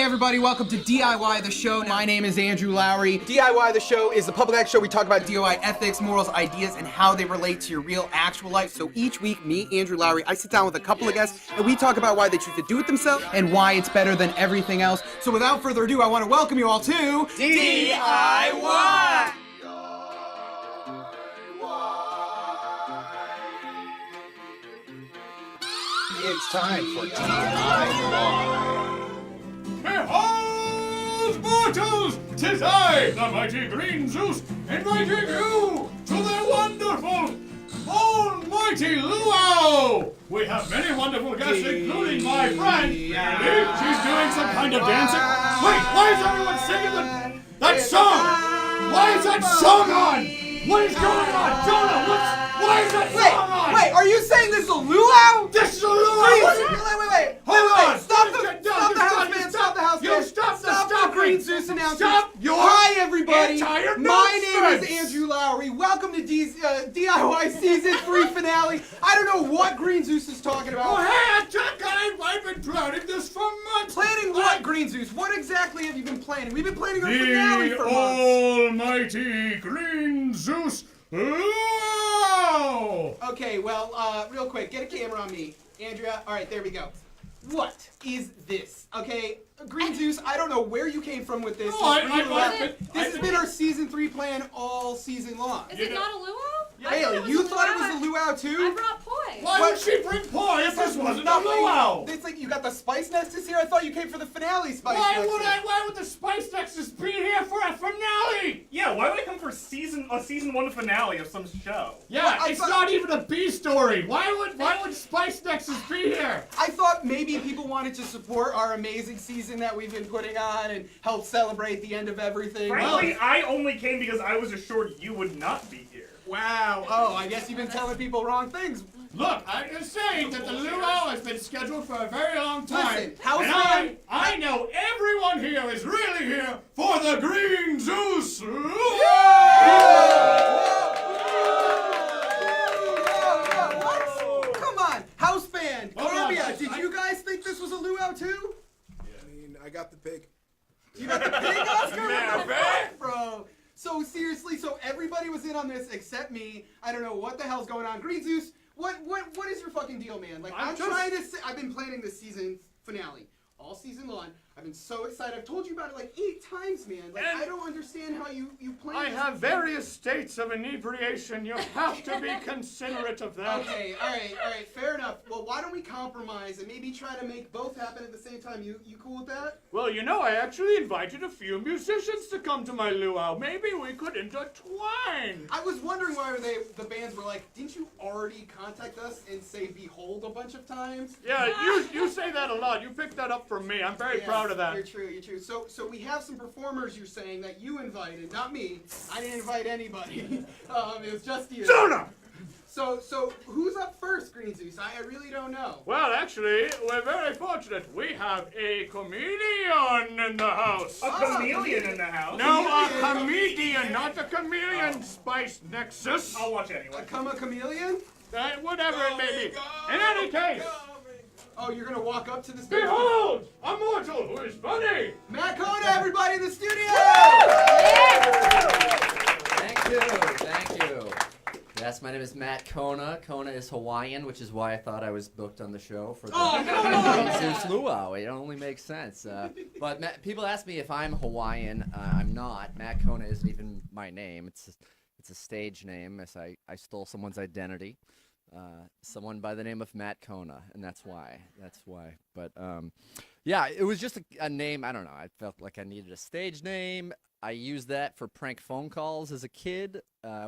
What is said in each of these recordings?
everybody, welcome to DIY the show. My name is Andrew Lowry. DIY the show is the public act show. We talk about DIY ethics, morals, ideas, and how they relate to your real, actual life. So each week, me, Andrew Lowry, I sit down with a couple of guests, and we talk about why they choose to do it themselves and why it's better than everything else. So without further ado, I want to welcome you all to DIY! It's time for DIY. Behold, mortals! 'Tis I, the mighty Green Zeus, inviting you to the wonderful, almighty luau! We have many wonderful guests, including my friend, She's doing some kind of dancing. Wait, why is everyone singing that song? Why is that song on? What is going on? Jonah, why is that song on? Wait, are you saying this is a luau? This is a luau! Wait. Hold on! Stop the house, man! Stop the house, man! You stop the Green Zeus announcement! Stop your Hi, everybody! entire My name nonsense. is Andrew Lowry. Welcome to DIY Season 3 finale. I don't know what Green Zeus is talking about. Oh, hey, I've been planning this for months. Planning what, Green Zeus? What exactly have you been planning? We've been planning our finale The for months. almighty Green Zeus luau! Okay, well, real quick, get a camera on me. Andrea, alright, there we go. What is this? Okay, Green Zeus, I don't know where you came from with this. This has been our Season 3 plan all season long. Is it not a luau? Haley, you thought it was a luau too? I brought poi. Why would she bring poi if this wasn't a luau? It's like you got the Spice Nexus here. I thought you came for the finale Spice Nexus. Why would the Spice Nexus be here for a finale? Yeah, why would I come for a season 1 finale of some show? Yeah, Well, it's not even a B story. Why would Spice Nexus be here? I thought maybe people wanted to support our amazing season that we've been putting on and help celebrate the end of everything. Frankly, I only came because I was assured you would not be here. Wow. Oh, I guess you've been telling people wrong things. Look, I'm just saying that the luau has been scheduled for a very long time. Listen, how's and that? I know everyone here is really here for the Green Zeus luau! What? Come on, house band, Hold on, Columbia. Did you guys think this was a luau too? I mean, I got the pig. You got the big Oscar? Yeah, What the fuck, bro? So seriously, so everybody was in on this except me. I don't know what the hell's going on. Green Zeus, what is your fucking deal, man? Like I've been planning this season finale all season long. I've been so excited. I've told you about it like 8 times, man. Like And I don't understand how you plan. I this. have various states of inebriation. You have to be considerate of that. Okay, all right, fair enough. Well, why don't we compromise and maybe try to make both happen at the same time? You cool with that? Well, you know, I actually invited a few musicians to come to my luau. Maybe we could intertwine. I was wondering why the bands were like, didn't you already contact us and say behold a bunch of times? Yeah, you say that a lot. You picked that up from me. I'm very proud of that. You're true. So we have some performers you're saying that you invited, not me. I didn't invite anybody. It was just you. Jonah! So who's up first, Green Zeus? I really don't know. Well, actually, we're very fortunate. We have a comedian in the house. A chameleon in the house? No, a comedian, not a chameleon, Spice Nexus. I'll watch anyway. Come a chameleon? Whatever it may be. In any case, Oh, you're gonna walk up to the stage? behold, a mortal who is funny. Matt Kona, everybody in the studio! Thank you. Yes, my name is Matt Kona. Kona is Hawaiian, which is why I thought I was booked on the show for the Green Zeus luau. It only makes sense. But people ask me if I'm Hawaiian. I'm not. Matt Kona isn't even my name. It's a stage name. I stole someone's identity. Someone by the name of Matt Kona, and that's why. But yeah, it was just a name. I don't know. I felt like I needed a stage name. I used that for prank phone calls as a kid. I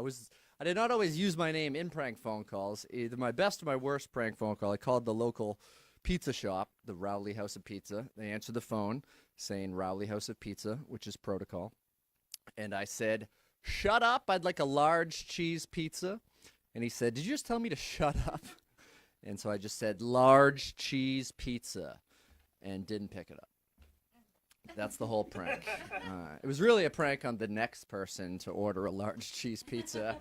did not always use my name in prank phone calls. Either my best or my worst prank phone call. I called the local pizza shop, the Rowley House of Pizza. They answered the phone saying Rowley House of Pizza, which is protocol. And I said, "Shut up, I'd like a large cheese pizza." And he said, "Did you just tell me to shut up?" And so I just said, "Large cheese pizza," and didn't pick it up. That's the whole prank. It was really a prank on the next person to order a large cheese pizza,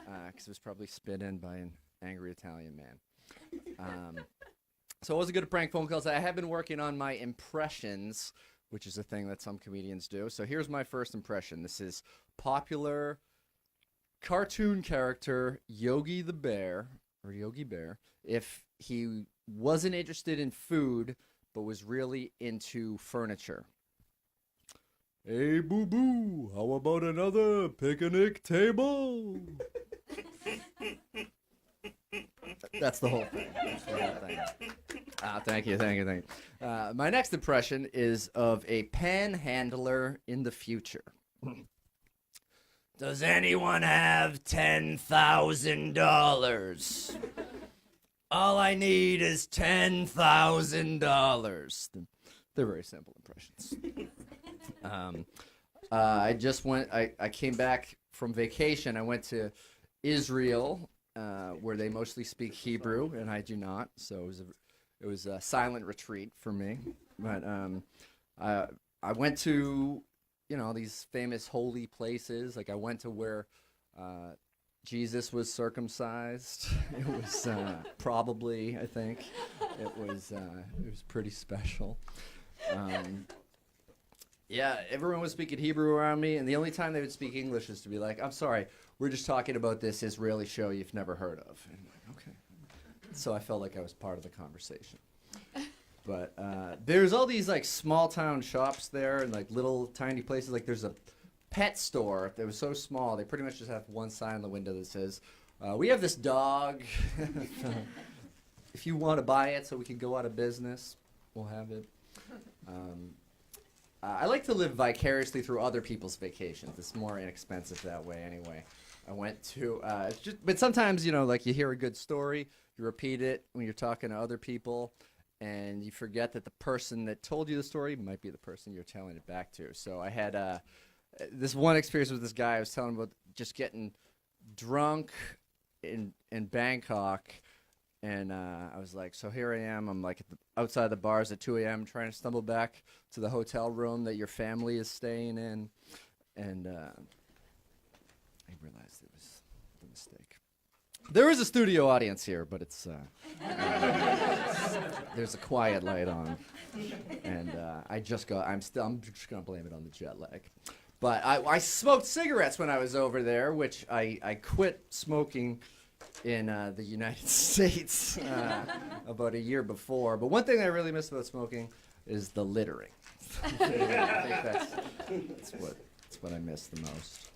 because it was probably spit in by an angry Italian man. So I wasn't good at prank phone calls. I have been working on my impressions which is a thing that some comedians do. So here's my first impression. This is popular cartoon character Yogi the Bear, or Yogi Bear, if he wasn't interested in food but was really into furniture. Hey, boo-boo, how about another picnic table? That's the whole thing. That's the whole thing. Thank you. My next impression is of a panhandler in the future. Does anyone have $10,000? All I need is $10,000. They're very simple impressions. I came back from vacation. I went to Israel, where they mostly speak Hebrew, and I do not. So it was a silent retreat for me. But I went to, these famous holy places. Like I went to where Jesus was circumcised. It was probably, I think, it was pretty special. Yeah, everyone was speaking Hebrew around me, and the only time they would speak English is to be like, I'm sorry, we're just talking about this Israeli show you've never heard of. And I'm like, okay. So I felt like I was part of the conversation. But there's all these like small town shops there and like little tiny places. Like there's a pet store that was so small, they pretty much just have one sign on the window that says, we have this dog. If you want to buy it so we can go out of business, we'll have it. I like to live vicariously through other people's vacations. It's more inexpensive that way anyway. I went to, but sometimes, like you hear a good story, you repeat it when you're talking to other people, and you forget that the person that told you the story might be the person you're telling it back to. So I had this one experience with this guy. I was telling him about just getting drunk in Bangkok. And I was like, so here I am. I'm like outside the bars at 2 a.m. trying to stumble back to the hotel room that your family is staying in. And I realized it was a mistake. There is a studio audience here, but it's there's a quiet light on. And I'm just going to blame it on the jet lag. But I smoked cigarettes when I was over there, which I quit smoking in the United States about a year before. But one thing I really miss about smoking is the littering. I think that's what I miss the most.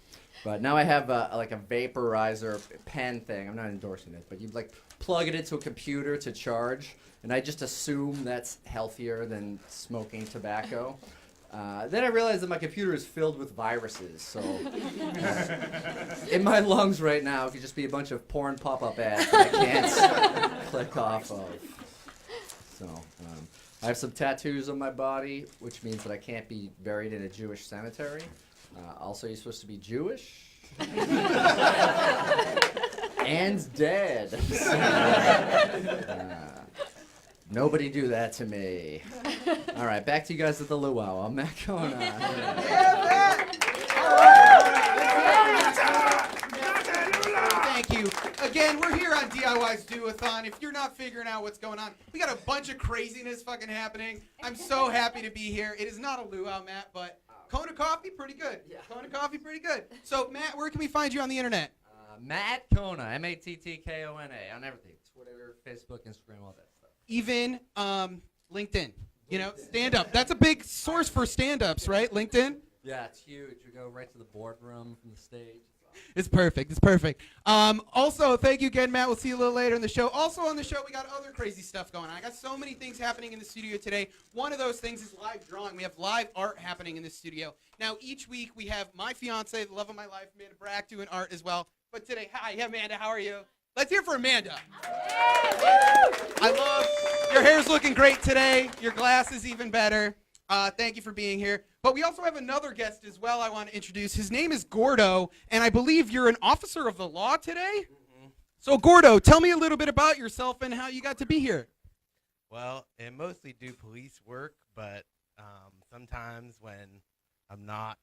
But now I have like a vaporizer pen thing. I'm not endorsing it, but you like plug it into a computer to charge, and I just assume that's healthier than smoking tobacco. Then I realized that my computer is filled with viruses, so in my lungs right now could just be a bunch of porn pop-up ads that I can't click off of. So I have some tattoos on my body, which means that I can't be buried in a Jewish cemetery. Also, you're supposed to be Jewish and dead. Nobody do that to me. All right, back to you guys at the Luau. I'm Matt Kona. Thank you. Again, we're here on DIY's Do-A-Thon. If you're not figuring out what's going on, we got a bunch of craziness fucking happening. I'm so happy to be here. It is not a luau, Matt, but Kona Coffee, pretty good. Yeah. Kona Coffee, pretty good. So, Matt, where can we find you on the internet? Matt Kona, MatTKona, on everything. Twitter, Facebook, Instagram, all that stuff. Even LinkedIn. Stand-up. That's a big source for stand-ups, right? LinkedIn? Yeah, it's huge. We go right to the boardroom from the stage. It's perfect. It's perfect. Also, thank you again, Matt. We'll see you a little later in the show. Also on the show, we got other crazy stuff going on. I got so many things happening in the studio today. One of those things is live drawing. We have live art happening in the studio. Now, each week, we have my fiance, the love of my life, Amanda Brack, doing art as well. But today, hi, Amanda, how are you? Let's hear for Amanda. I love your hair's looking great today. Your glass is even better. Thank you for being here. But we also have another guest as well I want to introduce. His name is Gordo, and I believe you're an officer of the law today? Mm-hmm. So, Gordo, tell me a little bit about yourself and how you got to be here. Well, I mostly do police work, but sometimes when I'm not,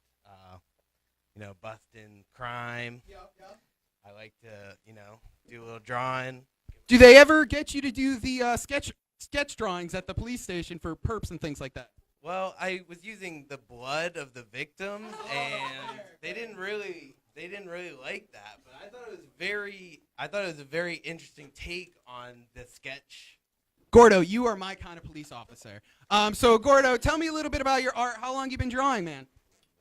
busting crime, I like to, do a little drawing. Do they ever get you to do the sketch drawings at the police station for perps and things like that? Well, I was using the blood of the victims, and they didn't really like that. But I thought it was a very interesting take on the sketch. Gordo, you are my kind of police officer. So Gordo, tell me a little bit about your art. How long you been drawing, man?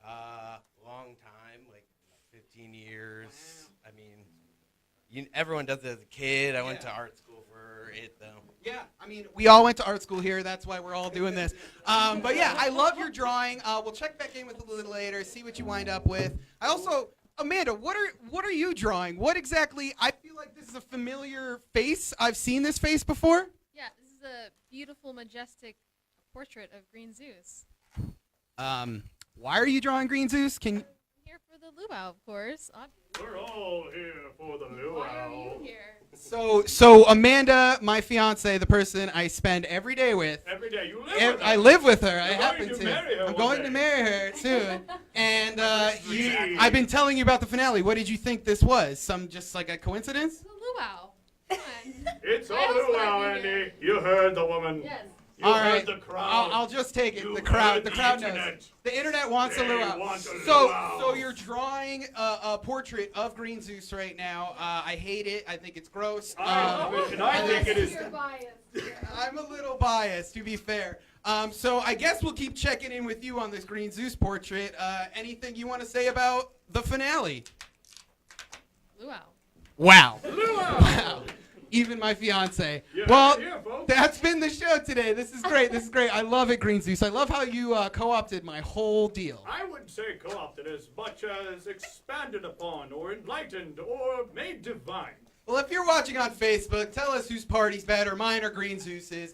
Long time, like 15 years. I mean, everyone does it as a kid. I went to art school for it, though. Yeah, I mean, we all went to art school here. That's why we're all doing this. But yeah, I love your drawing. We'll check back in with it a little later, see what you wind up with. I also, Amanda, what are you drawing? What exactly? I feel like this is a familiar face. I've seen this face before. Yeah, this is a beautiful, majestic portrait of Green Zeus. Why are you drawing Green Zeus? I'm here for the luau, of course. We're all here for the luau. Why are you here? So Amanda, my fiance, the person I spend every day with. Every day you live with her. I live with her. I You're happen going to to. marry her I'm one going day. to marry her soon. And Sweet. I've been telling you about the finale. What did you think this was? Just like a coincidence? It's a luau. Come on. It's a I also luau, like you here. Andy. You heard the woman. Yes. You All heard right. the crowd. I'll just take it. You The crowd heard the knows. internet. The internet wants a They luau. want a So luau. you're drawing a portrait of Green Zeus right now. I hate it. I think it's gross. I love it, and I think it is. You're biased. I'm a little biased, to be fair. So I guess we'll keep checking in with you on this Green Zeus portrait. Anything you want to say about the finale? Luau. Wow. Luau. Wow. Even my fiance. You Well, heard it here, folks. that's been the show today. This is great. This is great. I love it, Green Zeus. I love how you co-opted my whole deal. I wouldn't say co-opted as much as expanded upon or enlightened or made divine. Well, if you're watching on Facebook, tell us whose party's better, mine or Green Zeus's.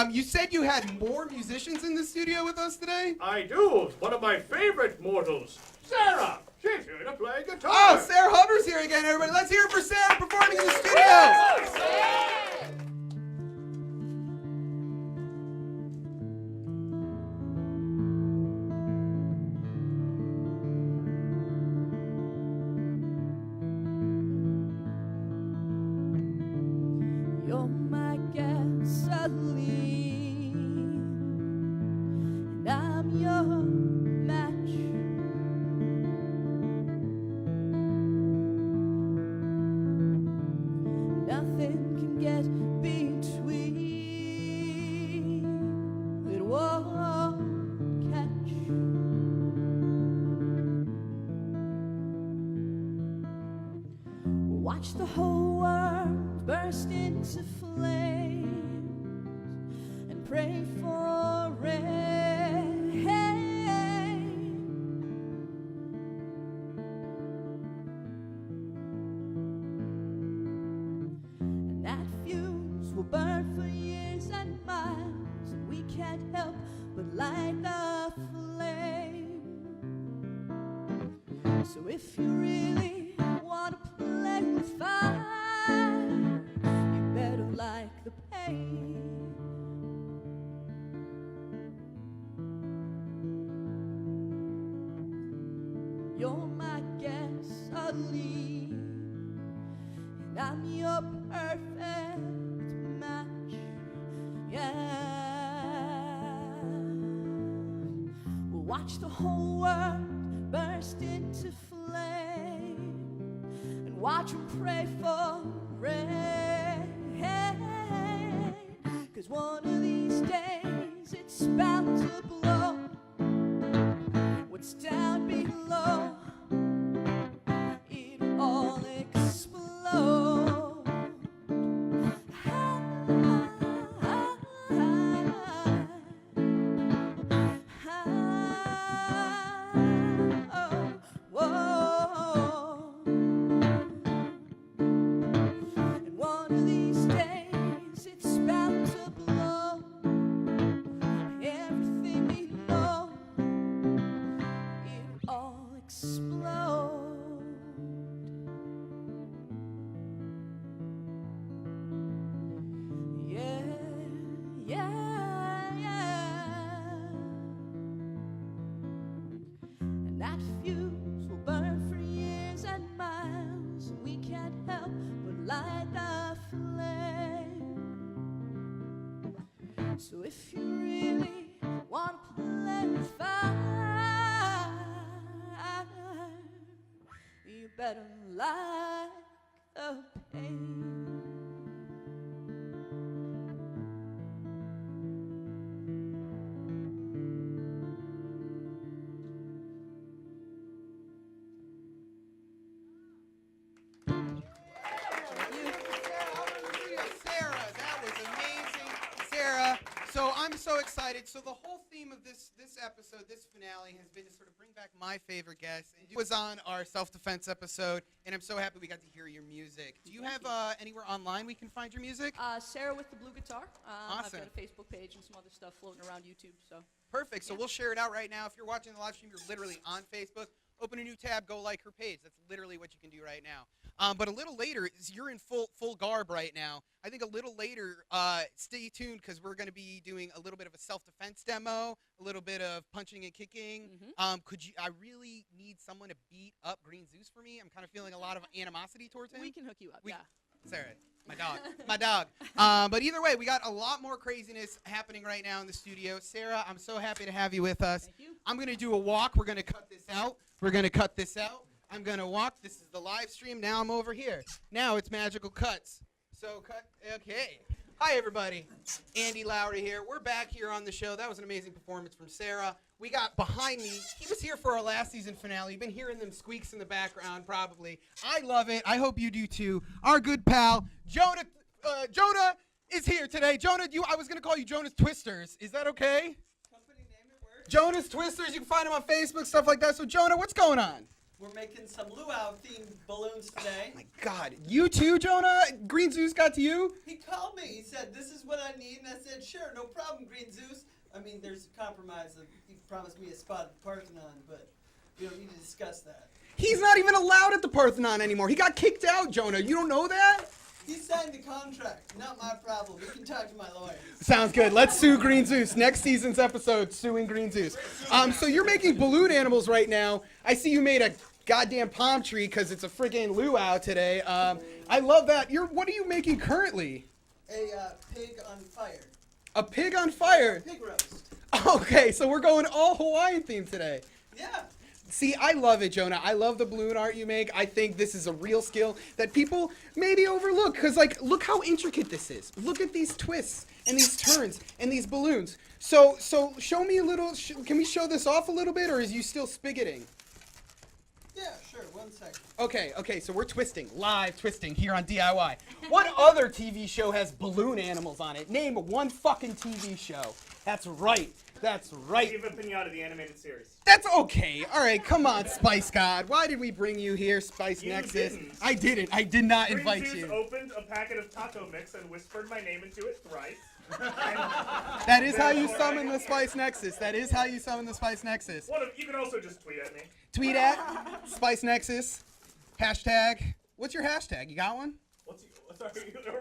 You said you had more musicians in the studio with us today? I do. One of my favorite mortals, Sarah. She's here to play guitar. Oh, Sarah Hubbard's here again, everybody. Let's hear it for Sarah performing in the studio. You're my gasoline, and I'm your match. Nothing can get between. It won't catch. Watch the whole world burst into flames and pray for rain. And that fuse will burn for years and miles, and we can't help but light the flame. So if you really want to play with fire, you better like the pain. You're my gasoline, and I'm your perfect match. Yeah. We'll watch the whole world burst into flame and watch them pray for rain. 'Cause one of these days it's bound to blow. What's down below, it'll all explode. And one of these days it's bound to blow. Everything we know, it'll all explode. Yeah, yeah, yeah. And that fuse will burn for years and miles, and we can't help but light the flame. So if you really want to play better like the pain. Sarah, that was amazing. Sarah, so I'm so excited. So the whole theme of this episode, this finale, has been to sort of bring back my favorite guest. And it was on our self-defense episode, and I'm so happy we got to hear your music. Do you have anywhere online we can find your music? Sarah with the blue guitar. Awesome. I've got a Facebook page and some other stuff floating around YouTube. So Perfect. So we'll share it out right now. If you're watching the live stream, you're literally on Facebook. Open a new tab, go like her page. That's literally what you can do right now. But a little later, you're in full garb right now. I think a little later, stay tuned because we're going to be doing a little bit of a self-defense demo, a little bit of punching and kicking. I really need someone to beat up Green Zeus for me. I'm kind of feeling a lot of animosity towards him. we can hook you up. Yeah. Sarah, my dog. But either way, we got a lot more craziness happening right now in the studio. Sarah, I'm so happy to have you with us. Thank you. I'm going to do a walk. We're going to cut this out. I'm going to walk. This is the live stream. Now I'm over here. Now it's magical cuts. So cut. Okay. Hi, everybody. Andy Lowry here. We're back here on the show. That was an amazing performance from Sarah. We got behind me. He was here for our last season finale. You've been hearing them squeaks in the background, probably. I love it. I hope you do too. Our good pal, Jonah. Jonah is here today. Jonah, I was going to call you Jonah's Twisters. Is that okay? Company name at work. Jonah's Twisters. You can find him on Facebook, stuff like that. So, Jonah, what's going on? We're making some luau themed balloons today. Oh my God, you too, Jonah? Green Zeus got to you? He called me. He said, "This is what I need," and I said, "Sure, no problem, Green Zeus." I mean, there's a compromise. He promised me a spot at the Parthenon, but we don't need to discuss that. He's not even allowed at the Parthenon anymore. He got kicked out, Jonah. You don't know that? He signed the contract. Not my problem. You can talk to my lawyer. Sounds good. Let's sue Green Zeus. Next season's episode, suing Green Zeus. So you're making balloon animals right now. I see you made a goddamn palm tree because it's a friggin' luau today. I love that. What are you making currently? A pig on fire. A pig on fire? Pig roast. Okay, so we're going all Hawaiian themed today. Yeah. See, I love it, Jonah. I love the balloon art you make. I think this is a real skill that people maybe overlook. Because, look how intricate this is. Look at these twists and these turns and these balloons. So show me a little. Can we show this off a little bit, or is you still spigoting? Yeah, sure. 1 second. Okay, so we're live twisting here on DIY. What other TV show has balloon animals on it? Name one fucking TV show. That's right. Viva Pinata, the animated series. That's okay. All right, come on, Spice God. Why did we bring you here, Spice Nexus? Didn't. I didn't. I did not Green invite Zeus you. opened a packet of taco mix and whispered my name into it thrice. That is how you summon the Spice Nexus. You can also just tweet at me. Tweet at Spice Nexus. Hashtag. What's your hashtag? You got one? Are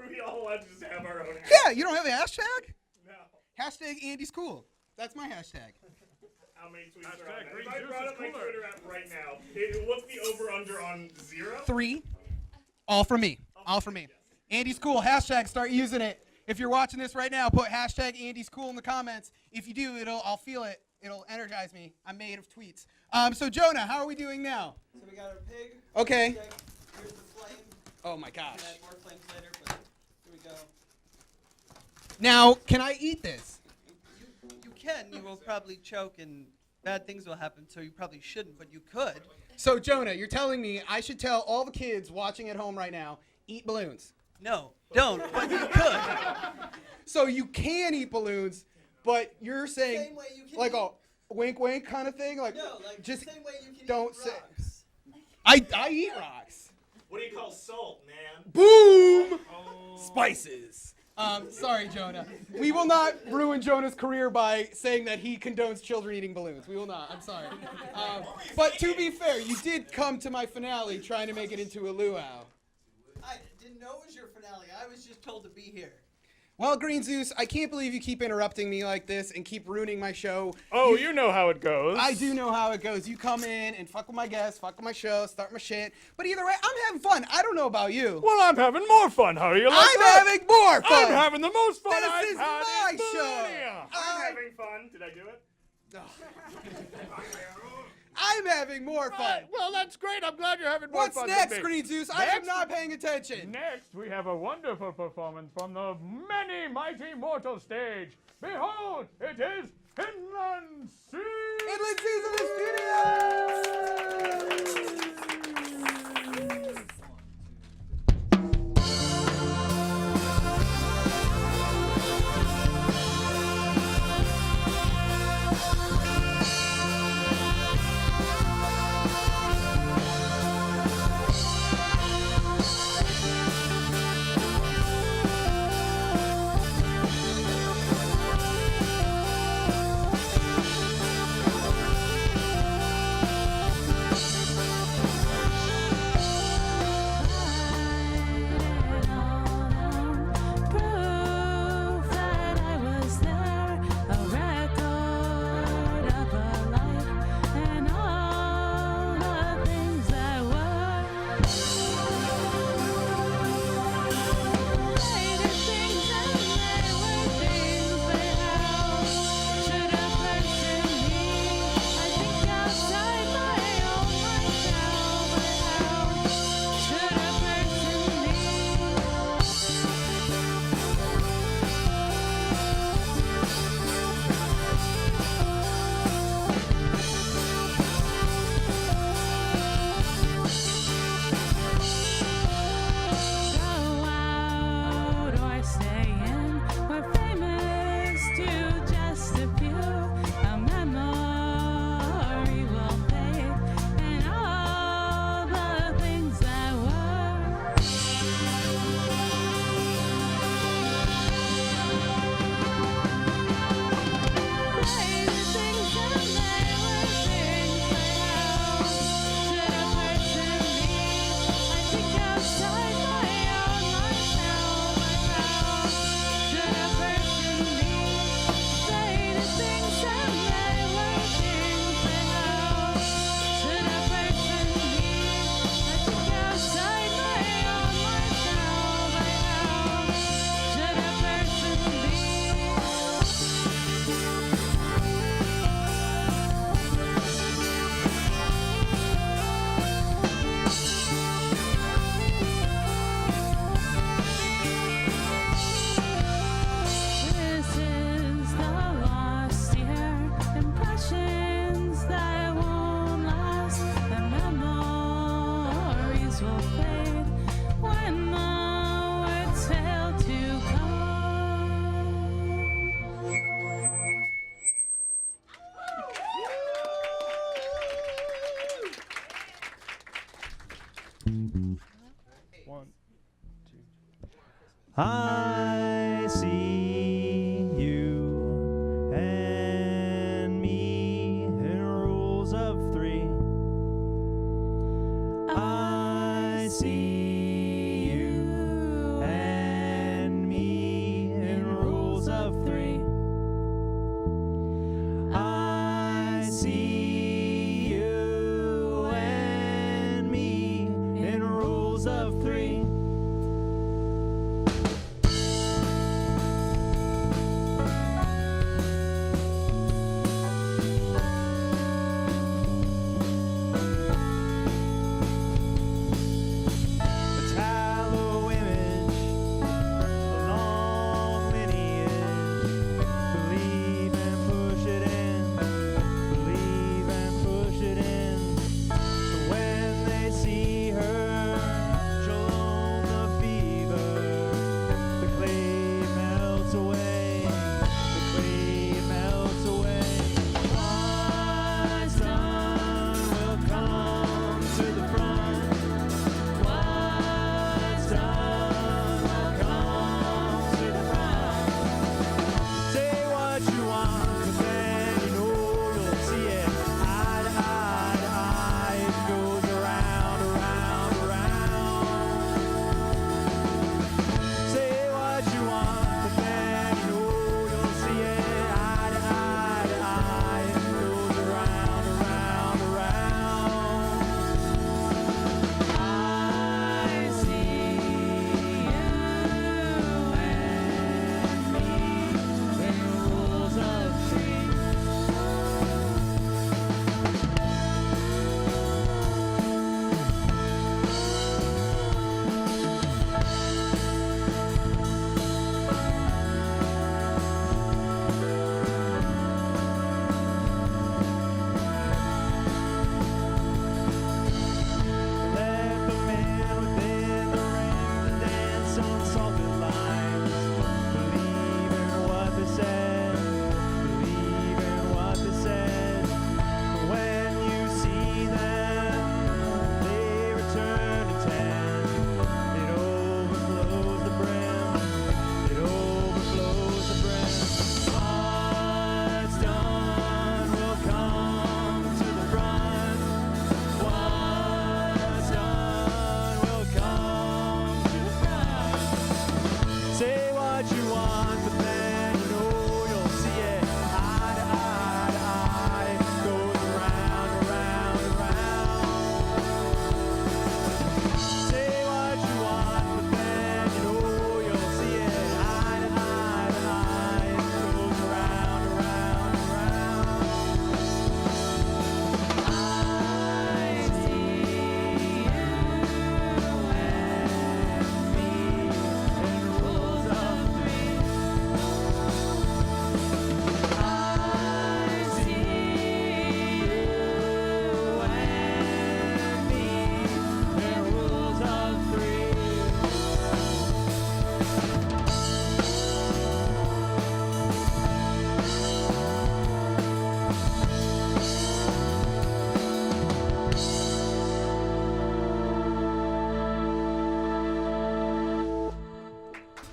we all allowed to just have our own hashtag? Yeah, you don't have a hashtag? No. Hashtag Andy's cool. That's my hashtag. How many tweets are on that? If I brought up my Twitter app right now, what's the over-under on 0? 3. All from me. Andy's cool. Hashtag, start using it. If you're watching this right now, put hashtag Andy's cool in the comments. If you do, I'll feel it. It'll energize me. I'm made of tweets. So Jonah, how are we doing now? So we got our pig. Okay. Here's the flame. Oh my gosh. We'll add more flames later, but here we go. Now, can I eat this? You can. You will probably choke and bad things will happen, so you probably shouldn't, but you could. So Jonah, you're telling me I should tell all the kids watching at home right now, eat balloons. No, don't, but you could. So you can eat balloons, but you're saying Same way you can like eat. a wink wink kind of thing? Like, No, like just the same way you can don't eat say. rocks. I eat rocks. What do you call salt, man? Boom! Spices. Sorry, Jonah. We will not ruin Jonah's career by saying that he condones children eating balloons. We will not. I'm sorry. But to be fair, you did come to my finale trying to make it into a luau. I didn't know it was your finale. I was just told to be here. Well, Green Zeus, I can't believe you keep interrupting me like this and keep ruining my show. Oh, you know how it goes. I do know how it goes. You come in and fuck with my guests, fuck with my show, start my shit. But either way, I'm having fun. I don't know about you. Well, I'm having more fun. How are you like I'm that? having more fun. I'm having the most fun This I've is had my in show. millennia. I'm having fun. Did I do it? I I'm having more fun. Well, that's great. I'm glad you're having more What's fun next, than me. Green Zeus? I am Next- not paying attention. Next, we have a wonderful performance from the many mighty mortal stage. Behold, it is Inland Sea! Inland Seas in the studio! I see you and me in rules of three. I see you and me in rules of three. I see you and me in rules of three. Believe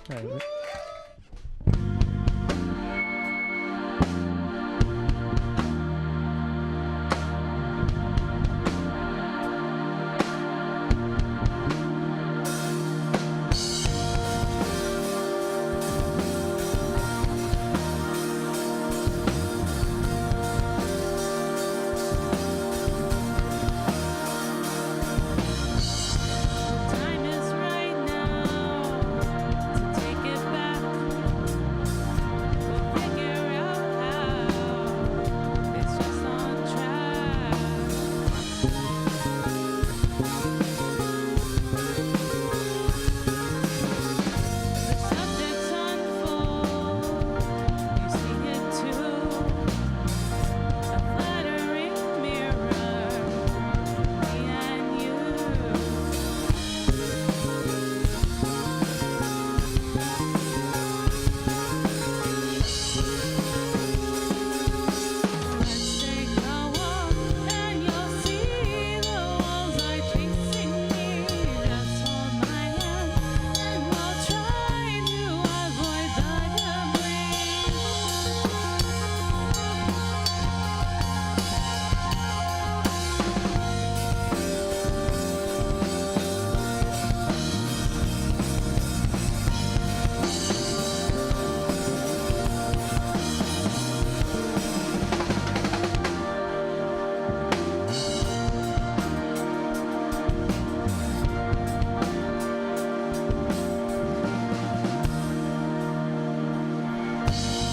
Right. Time is right now to take it back. We'll figure out how. It's just on track. The subjects unfold. You see it too. A flattering mirror, me and you. Let's take a walk and you'll see the walls are chasing me. Just hold my hand and we'll try to avoid the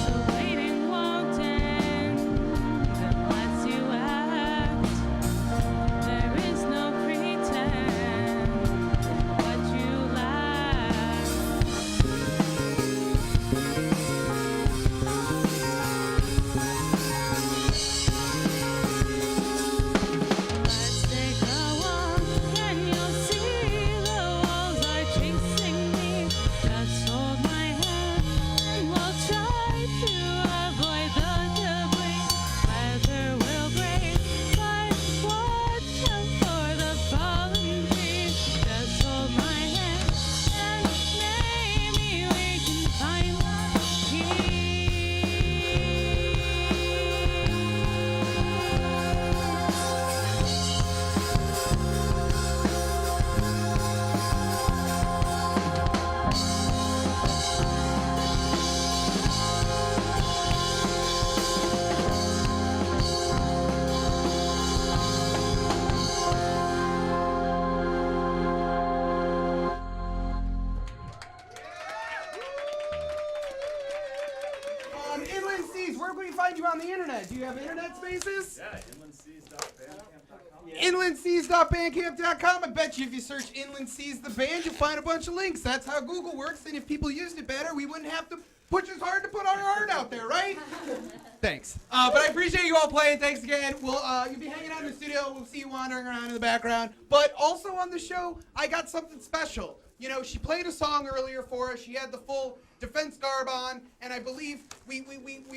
The waiting won't end unless you act. There is no pretend what you lack. Let's take a walk and you'll see the walls are chasing me. Just hold my hand and we'll try to avoid the debris. Weather will break, but watch out for the fallen trees. Just hold my hand and maybe we can find Inland Seas, where can we find you on the internet? Do you have internet spaces? Yeah, inlandseas.bandcamp.com. Inlandseas.bandcamp.com. I bet you if you search Inland Seas the band, you'll find a bunch of links. That's how Google works, and if people used it better, we wouldn't have to push as hard to put our art out there, right? Thanks. But I appreciate you all playing. Thanks again. You'll be hanging out in the studio. We'll see you wandering around in the background. But also on the show, I got something special. You know, she played a song earlier for us. She had the full defense garb on, and I believe we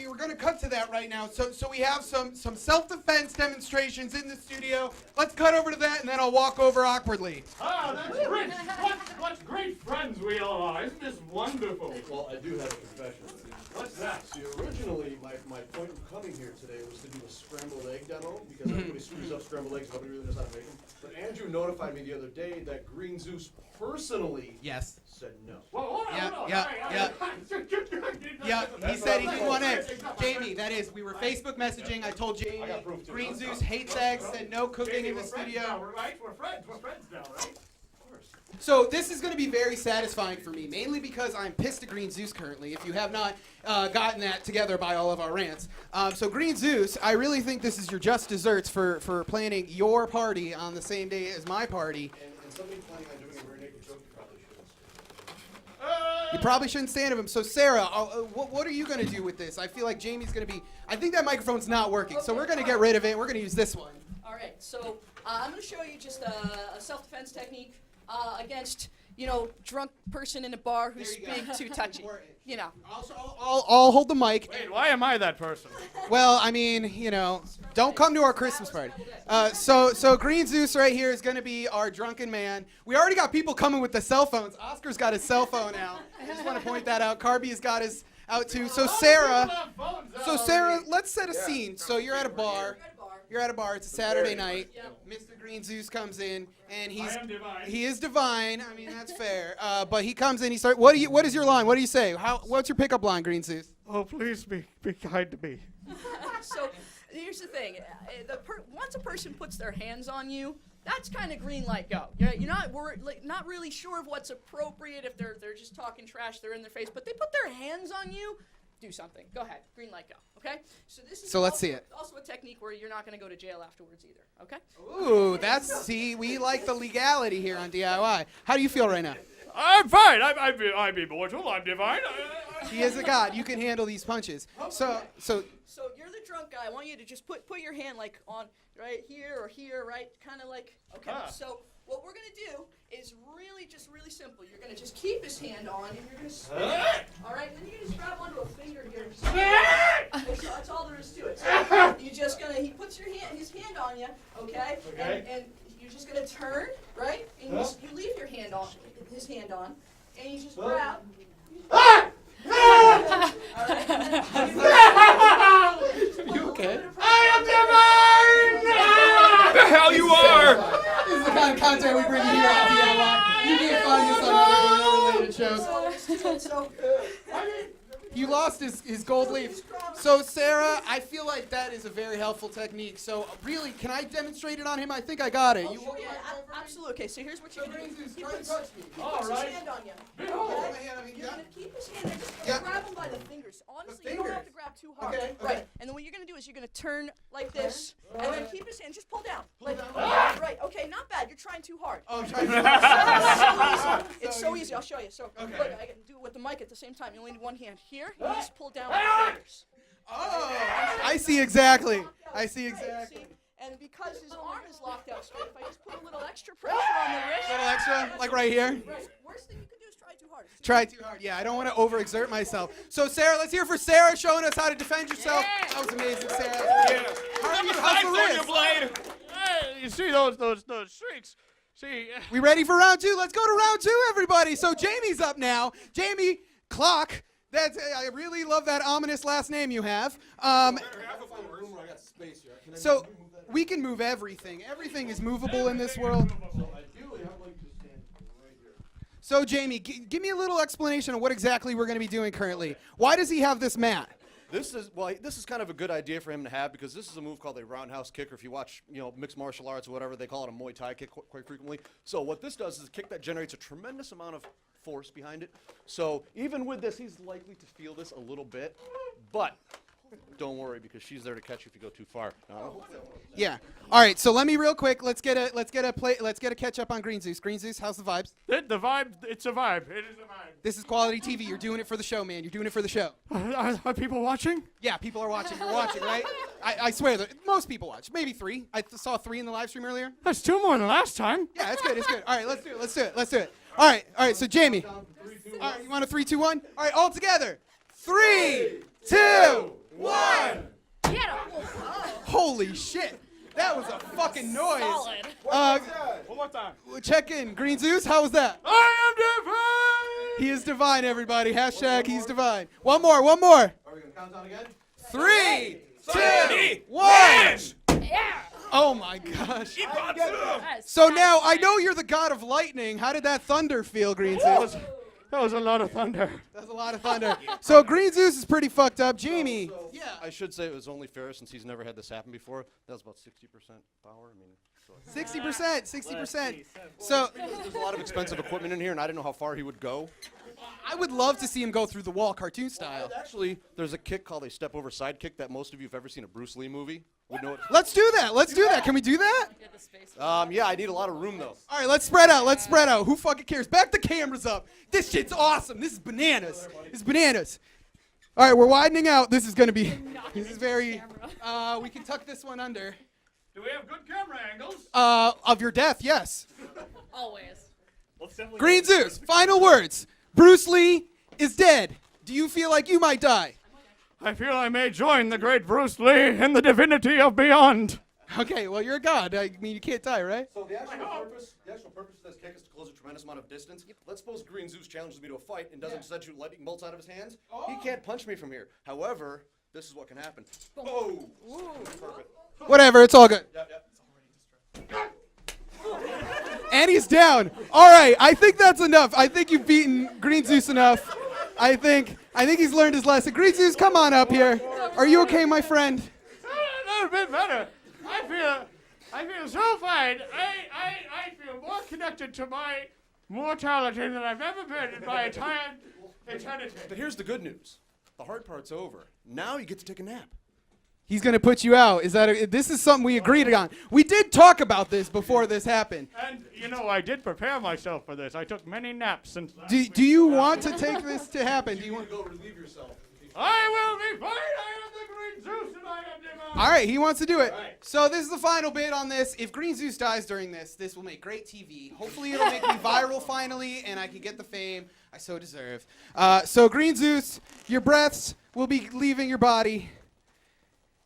were going to cut to that right now. So we have some self-defense demonstrations in the studio. Let's cut over to that, and then I'll walk over awkwardly. Ah, that's great. What great friends we all are. Isn't this wonderful? Well, I do have a confession. What's that? See, originally, my point of coming here today was to do a scrambled egg demo, because everybody screws up scrambled eggs, nobody really knows how to make them. But Andrew notified me the other day that Green Zeus personally said no. Well, hold on, Yeah, hold on. yeah, Yeah, he said he didn't want eggs. Jamie, that is, we were Facebook messaging. I told Jamie, got proof, too. Green Zeus hates eggs, said no cooking Jamie, in the we're friends studio. now, right? We're friends now, right? So this is going to be very satisfying for me, mainly because I'm pissed at Green Zeus currently, if you have not gotten that together by all of our rants. So Green Zeus, I really think this is your just desserts for planning your party on the same day as my party. And somebody planning on doing a rear naked joke, you probably shouldn't. You probably shouldn't stand of him. So Sarah, what are you going to do with this? I feel like Jamie's going to be, I think that microphone's not working, so we're going to get rid of it. We're going to use this one. All right, so I'm going to show you just a self-defense technique against, drunk person in a bar who's being too touchy. I'll hold the mic. Wait, why am I that person? Well, I mean, don't come to our Christmas party. So Green Zeus right here is going to be our drunken man. We already got people coming with the cell phones. Oscar's got his cell phone out. I just want to point that out. Carby's got his out too. So Sarah, let's set a scene. So you're at a bar. It's a Saturday night. Mr. Green Zeus comes in, and he is divine. I mean, that's fair. But he comes in. He starts. What is your line? What do you say? What's your pickup line, Green Zeus? Oh, please be kind to me. So here's the thing: once a person puts their hands on you, that's kind of green light go. You're not really sure of what's appropriate if they're just talking trash. They're in their face, but they put their hands on you. Do something. Go ahead. Green light go. Okay? So this is let's see it. Also a technique where you're not going to go to jail afterwards either. Okay? Ooh, we like the legality here on DIY. How do you feel right now? I'm fine. I'm immortal. I'm divine. He is a god. You can handle these punches. So you're the drunk guy. I want you to just put your hand like on right here or here, right? Kind of like, okay. So what we're going to do is really simple. You're going to just keep his hand on, and you're going to spin it. All right? Then you just grab onto a finger here. That's all there is to it. So you just going to, he puts his hand on you, okay? And you're just going to turn, right? And you leave your hand on, his hand on, and you just grab. All right. You okay? I am divine! The hell you are! This is the kind of content we bring you here on DIY. You can't find this on related shows. He lost his gold leaf. So Sarah, I feel like that is a very helpful technique. So really, can I demonstrate it on him? I think I got it. Absolutely. Okay, so here's what you're going to do. He puts All right. his hand on you. Okay? You're going to keep his hand there. Just grab him by the fingers. Honestly, you don't have to grab too hard. Okay. Right. And then what you're going to do is you're going to turn like this, and then keep his hand. Just pull down. Right. Okay, not bad. You're trying too hard. Oh, I'm trying too hard. It's so easy. I'll show you. So look, I can do it with the mic at the same time. You only need one hand here. You just pull down with the fingers. Oh, I see exactly. See? And because his arm is locked out straight, if I just put a little extra pressure on the wrist. A little extra, like right here. Right. Worst thing you can do is try too hard. Try too hard. Yeah, I don't want to overexert myself. So Sarah, let's hear for Sarah showing us how to defend yourself. That was amazing, Sarah. Yeah. How's the wrist? Blade. Hey, you see those streaks? See. We ready for round two? Let's go to round two, everybody. So Jamie's up now. Jamie Klock. I really love that ominous last name you have. So we can move everything. Everything is movable in this world. So Jamie, give me a little explanation of what exactly we're going to be doing currently. Why does he have this mat? This is kind of a good idea for him to have because this is a move called a roundhouse kick, or if you watch, mixed martial arts or whatever, they call it a Muay Thai kick quite frequently. So what this does is a kick that generates a tremendous amount of force behind it. So even with this, he's likely to feel this a little bit, but don't worry because she's there to catch you if you go too far. Yeah. All right. So let me real quick. Let's get a catch up on Green Zeus. Green Zeus, how's the vibes? The vibe. It's a vibe. It is a vibe. This is quality TV. You're doing it for the show, man. You're doing it for the show. Are people watching? Yeah, people are watching. You're watching, right? I swear that most people watch. Maybe 3. I saw 3 in the live stream earlier. That's 2 more than last time. Yeah, it's good. It's good. All right, let's do it. All right. So Jamie. All right, you want a 3, 2, 1? All right, all together. 3, 2, 1. Holy shit. That was a fucking noise. One more time. Check in. Green Zeus, how was that? I am divine. He is divine, everybody. Hashtag he's divine. One more. Are we going to count down again? 3, 2, 1. Yeah. Oh my gosh. So now, I know you're the god of lightning. How did that thunder feel, Green Zeus? That was a lot of thunder. That's a lot of thunder. So Green Zeus is pretty fucked up. Jamie. Yeah. I should say it was only fair since he's never had this happen before. That was about 60% power. 60%. So there's a lot of expensive equipment in here, and I didn't know how far he would go. I would love to see him go through the wall, cartoon style. Actually, there's a kick called a step over side kick that most of you have ever seen a Bruce Lee movie would know it. Let's do that. Can we do that? Yeah, I need a lot of room though. All right, let's spread out. Who fucking cares? Back the cameras up. This shit's awesome. This is bananas. All right, we're widening out. This is very, we can tuck this one under. Do we have good camera angles? Of your death, yes. Always. Let's definitely Green Zeus, final words. Bruce Lee is dead. Do you feel like you might die? I feel I may join the great Bruce Lee in the divinity of beyond. Okay, well, you're a god. I mean, you can't die, right? So the actual purpose of this kick is to close a tremendous amount of distance. Let's suppose Green Zeus challenges me to a fight and doesn't decide to shoot lightning bolts out of his hands. He can't punch me from here. However, this is what can happen. Oh! Perfect. Whatever, it's all good. And he's down. All right, I think that's enough. I think you've beaten Green Zeus enough. I think he's learned his lesson. Green Zeus, come on up here. Are you okay, my friend? A little bit better. I feel so fine. I feel more connected to my mortality than I've ever been in my entire eternity. But here's the good news. The hard part's over. Now you get to take a nap. He's gonna put you out. This is something we agreed on. We did talk about this before this happened. And, I did prepare myself for this. I took many naps since Do you want to take this to happen? Do you want to go relieve yourself? I will be fine. I am the Green Zeus and I am divine. All right, he wants to do it. Right. So this is the final bit on this. If Green Zeus dies during this will make great TV. Hopefully it'll make me viral finally, and I can get the fame I so deserve. So Green Zeus, your breaths will be leaving your body.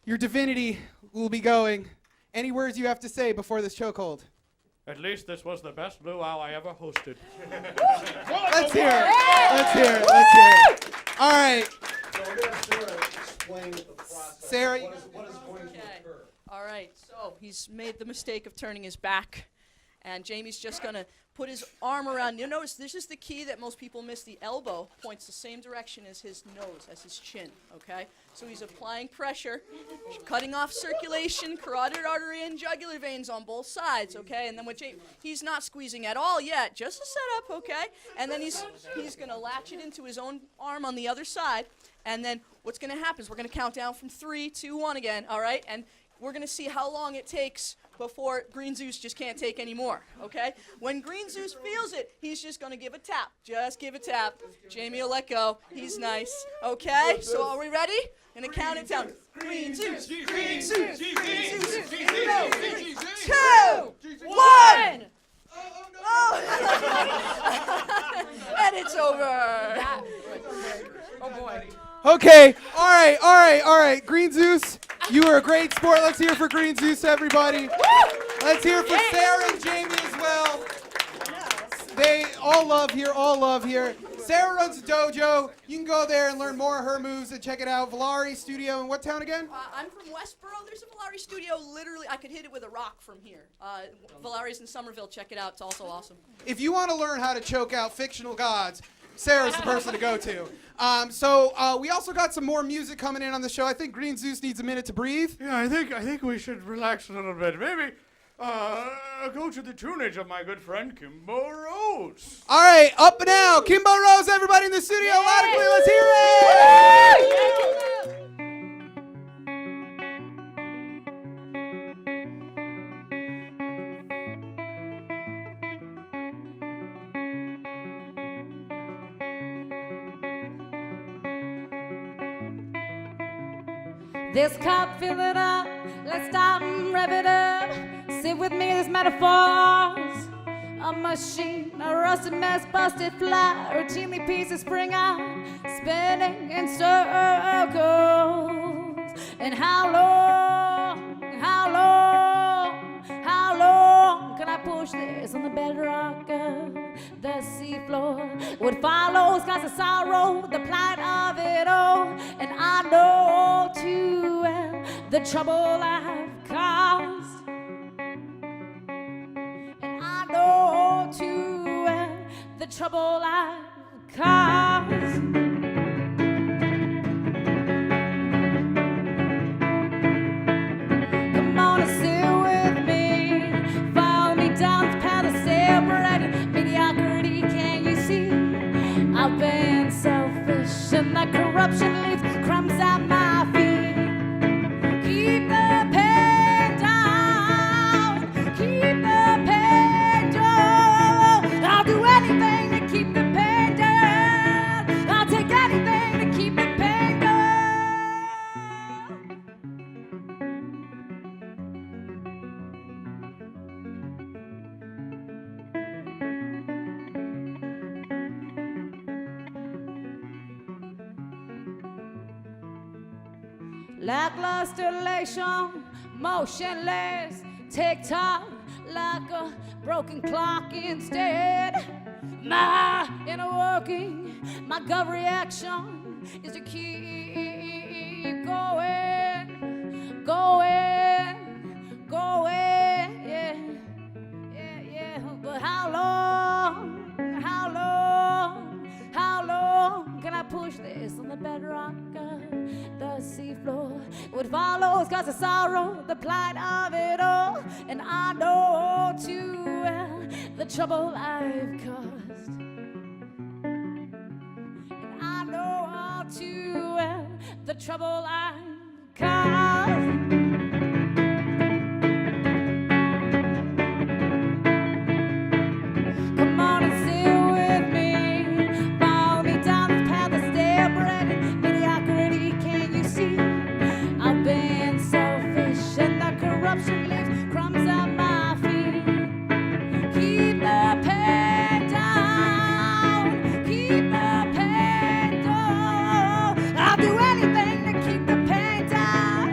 Your divinity will be going. Any words you have to say before this chokehold? At least this was the best luau I ever hosted. Let's hear it. Let's hear it. Let's hear it. All right. So we're going to have Sarah explain the process. Sarah, what is going to occur? All right, so he's made the mistake of turning his back, and Jamie's just going to put his arm around. You notice this is the key that most people miss. The elbow points the same direction as his nose, as his chin, okay? So he's applying pressure, cutting off circulation, carotid artery and jugular veins on both sides, okay? And then with Jamie, he's not squeezing at all yet, just a setup, okay? And then he's going to latch it into his own arm on the other side, and then what's going to happen is we're going to count down from 3, 2, 1 again, all right? And we're going to see how long it takes before Green Zeus just can't take any more, okay? When Green Zeus feels it, he's just going to give a tap. Just give a tap. Jamie will let go. He's nice, okay? So are we ready? I'm going to count it down. Green Zeus, Green Zeus, Green Zeus, 3, 2, 1. And it's over. Oh, boy. Okay. All right. Green Zeus, you were a great sport. Let's hear for Green Zeus, everybody. Let's hear for Sarah and Jamie as well. They all love here. Sarah runs a dojo. You can go there and learn more of her moves and check it out. Valari Studio in what town again? I'm from Westboro. There's a Valari Studio. Literally, I could hit it with a rock from here. Valari's in Somerville. Check it out. It's also awesome. If you want to learn how to choke out fictional gods, Sarah's the person to go to. So we also got some more music coming in on the show. I think Green Zeus needs a minute to breathe. Yeah, I think we should relax a little bit. Maybe go to the tunage of my good friend Kimbo Rose. All right, up and out. Kimbo Rose, everybody in the studio, logically, let's hear it. This cup, fill it up. Let's stop and rev it up. Sit with me, this metaphors. A machine, a rusted mess, busted fly. Routinely pieces spring out, spinning in circles. And how long can I push this on the bedrock of the seafloor? What follows causes sorrow, the plight of it all. And I know too well the trouble I've caused. And I know too well the trouble I've caused. Come on and sit with me. Follow me down this path of separating mediocrity. Can you see? I've been selfish and that corruption leaves crumbs at my feet. Keep the pain down. Keep the pain down. I'll do anything to keep the pain down. I'll take lackluster elation, motionless, tick-tock, like a broken clock instead. My inner working, my gut reaction is to keep going, going, going, yeah, yeah, yeah. But how long, how long, how long can I push this on the bedrock of the seafloor? What follows cause of sorrow, the plight of it all, and I know too well the trouble I've caused. And I know all too well the trouble I've caused. Come on and sit with me, follow me down this path of stale-bred mediocrity. Can you see? I've been selfish and the corruption leaves crumbs at my feet. Keep the pain down, keep the pain down. I'll do anything to keep the pain down.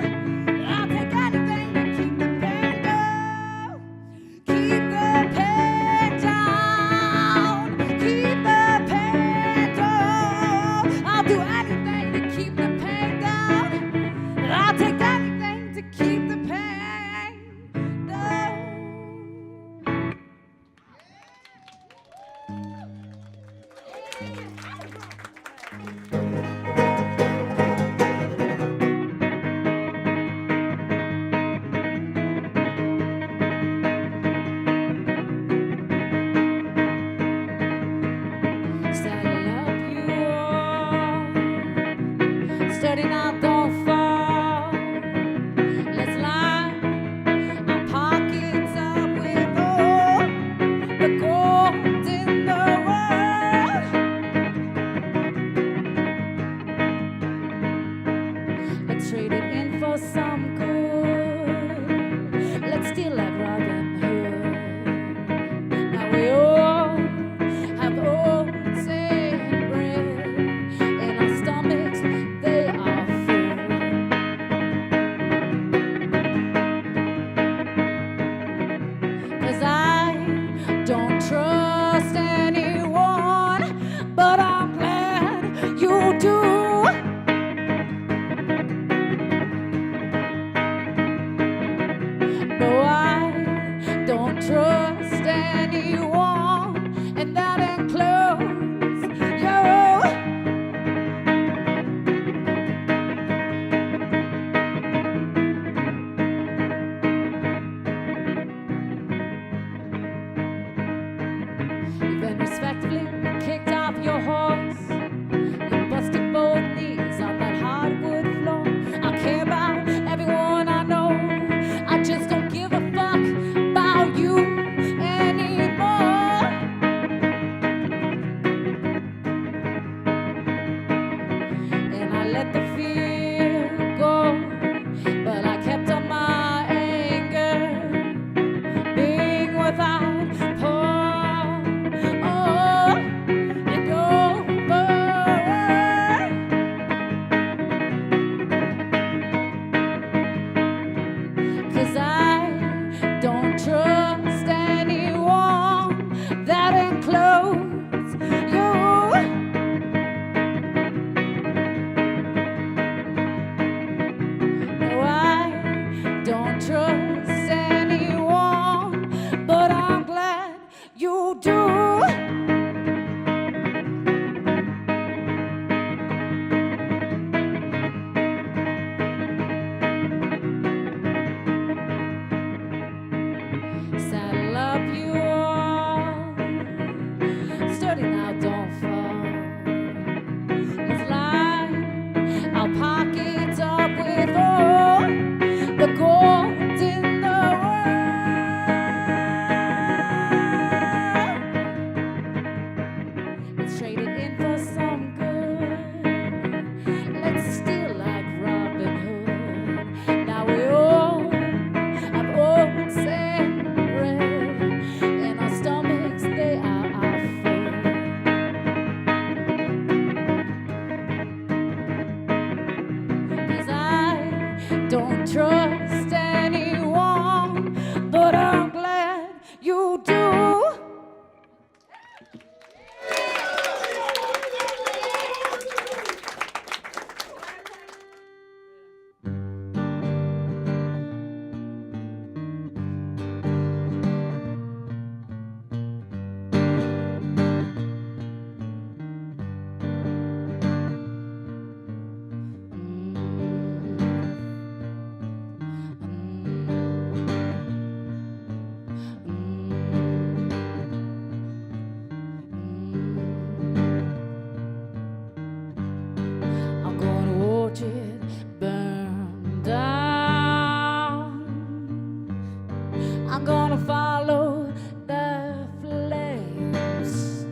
I'm gonna follow the flames.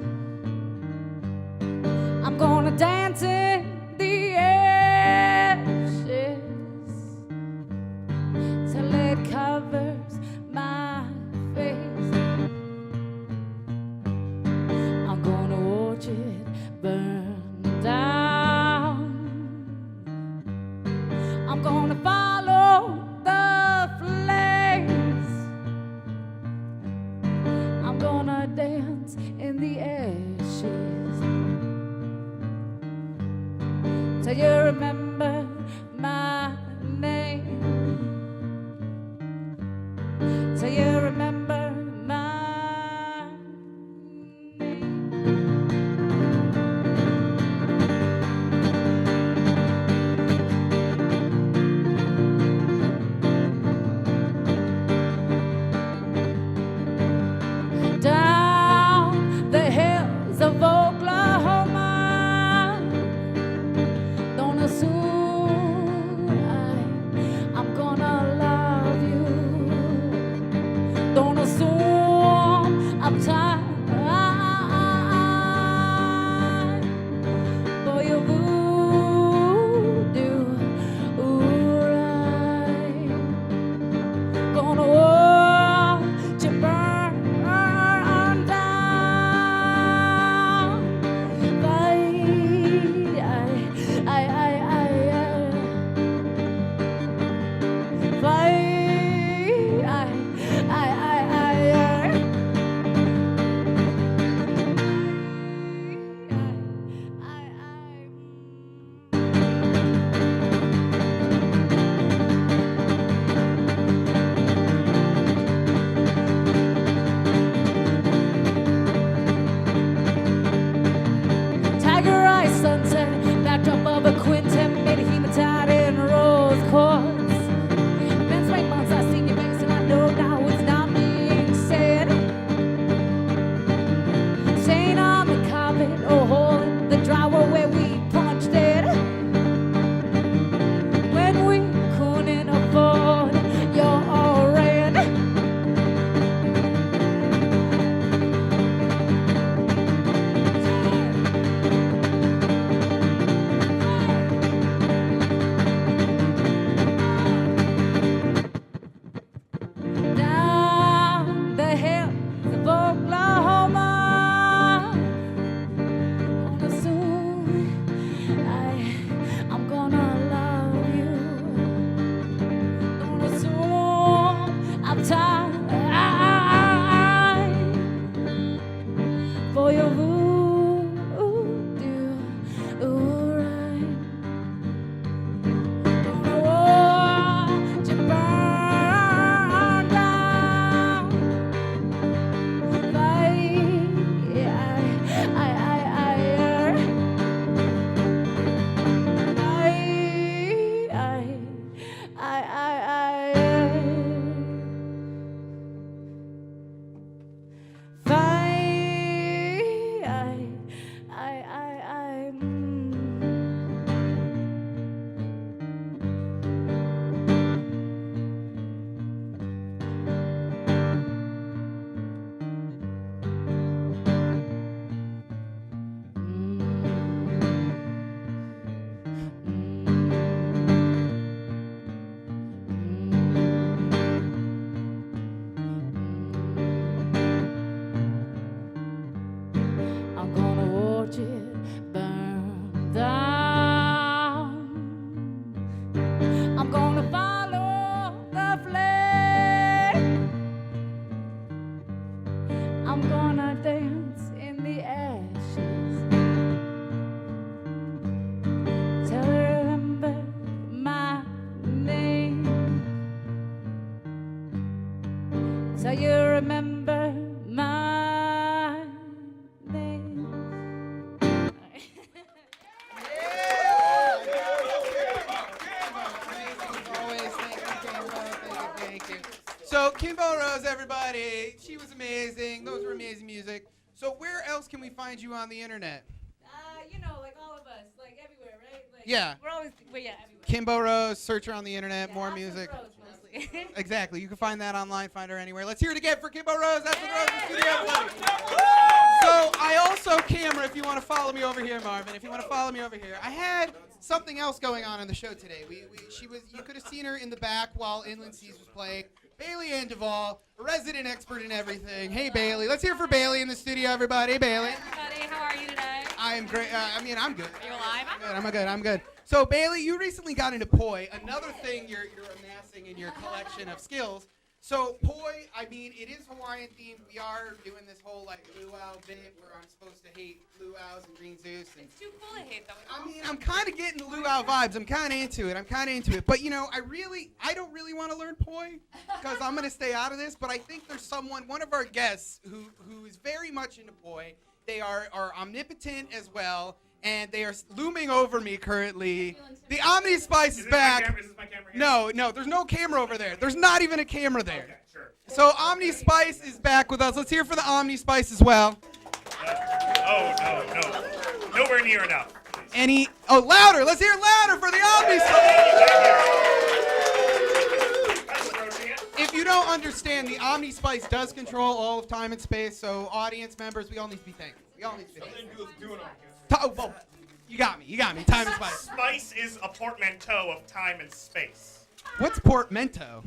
I'm gonna dance in the ashes till it covers my face. I'm gonna watch it burn down. I'm gonna follow the flames. I'm gonna dance in the ashes till you remember my name. Till you remember my down the hills of Oklahoma. Don't assume I'm gonna love you. Don't assume I'm tired for your voodoo. Ooh, right. Gonna watch you burn down. Tiger Eye sunset, backdrop of a quintet, made a hematite in rose quartz. Been spring months, I've seen your face, and I know now it's not being said. Stain on the carpet, or hole in the drywall where we punched it. When we couldn't afford your rent. Down the hills of Oklahoma. Gonna soon, I'm gonna love you. Gonna soon, I'm tired for your voodoo. Ooh, right. Gonna watch you burn down. I'm gonna watch it burn down. I'm gonna follow the flame. I'm gonna dance in the ashes till I remember my name. Till you remember my name. Thank you. So Kimbo Rose, everybody, she was amazing. Those were amazing music. So where else can we find you on the internet? You know, like all of us, like everywhere, right? Like, Yeah. We're always, but yeah, everywhere. Kimbo Rose, search her on the internet, more Alpha music. Rose mostly. Exactly. Exactly. You can find that online, find her anywhere. Let's hear it again for Kimbo Rose. That's the Rose in the studio, everybody. So I also, camera, if you want to follow me over here, Marvin, if you want to follow me over here, I had something else going on in the show today. You could have seen her in the back while Inland Seas was playing. Bailey and DAVALL, a resident expert in everything. Hey, Bailey. Let's hear for Bailey in the studio, everybody. Hey, Bailey. Hi, everybody. How are you today? I am great. I'm good. Are you alive? I'm good. So, Bailey, you recently got into poi, another thing you're amassing in your collection of skills. So, poi, I mean, it is Hawaiian themed. We are doing this whole, like, luau bit where I'm supposed to hate luau's and Green Zeus. And It's too cool to hate, though. I mean, I'm kind of getting the luau vibes. I'm kind of into it. But, you know, I don't really want to learn poi because I'm going to stay out of this. But I think there's one of our guests who is very much into poi. They are omnipotent as well. And they are looming over me currently. The Omni Spice is back. Is this my camera here? No, there's no camera over there. There's not even a camera there. Okay, sure. So Omni Spice is back with us. Let's hear for the Omni Spice as well. No. Nowhere near enough. Louder. Let's hear louder for the Omni Spice. If you don't understand, the Omni Spice does control all of time and space. So audience members, we all need to be thankful. Well, you got me. Time and spice. Spice is a portmanteau of time and space. What's portmanteau?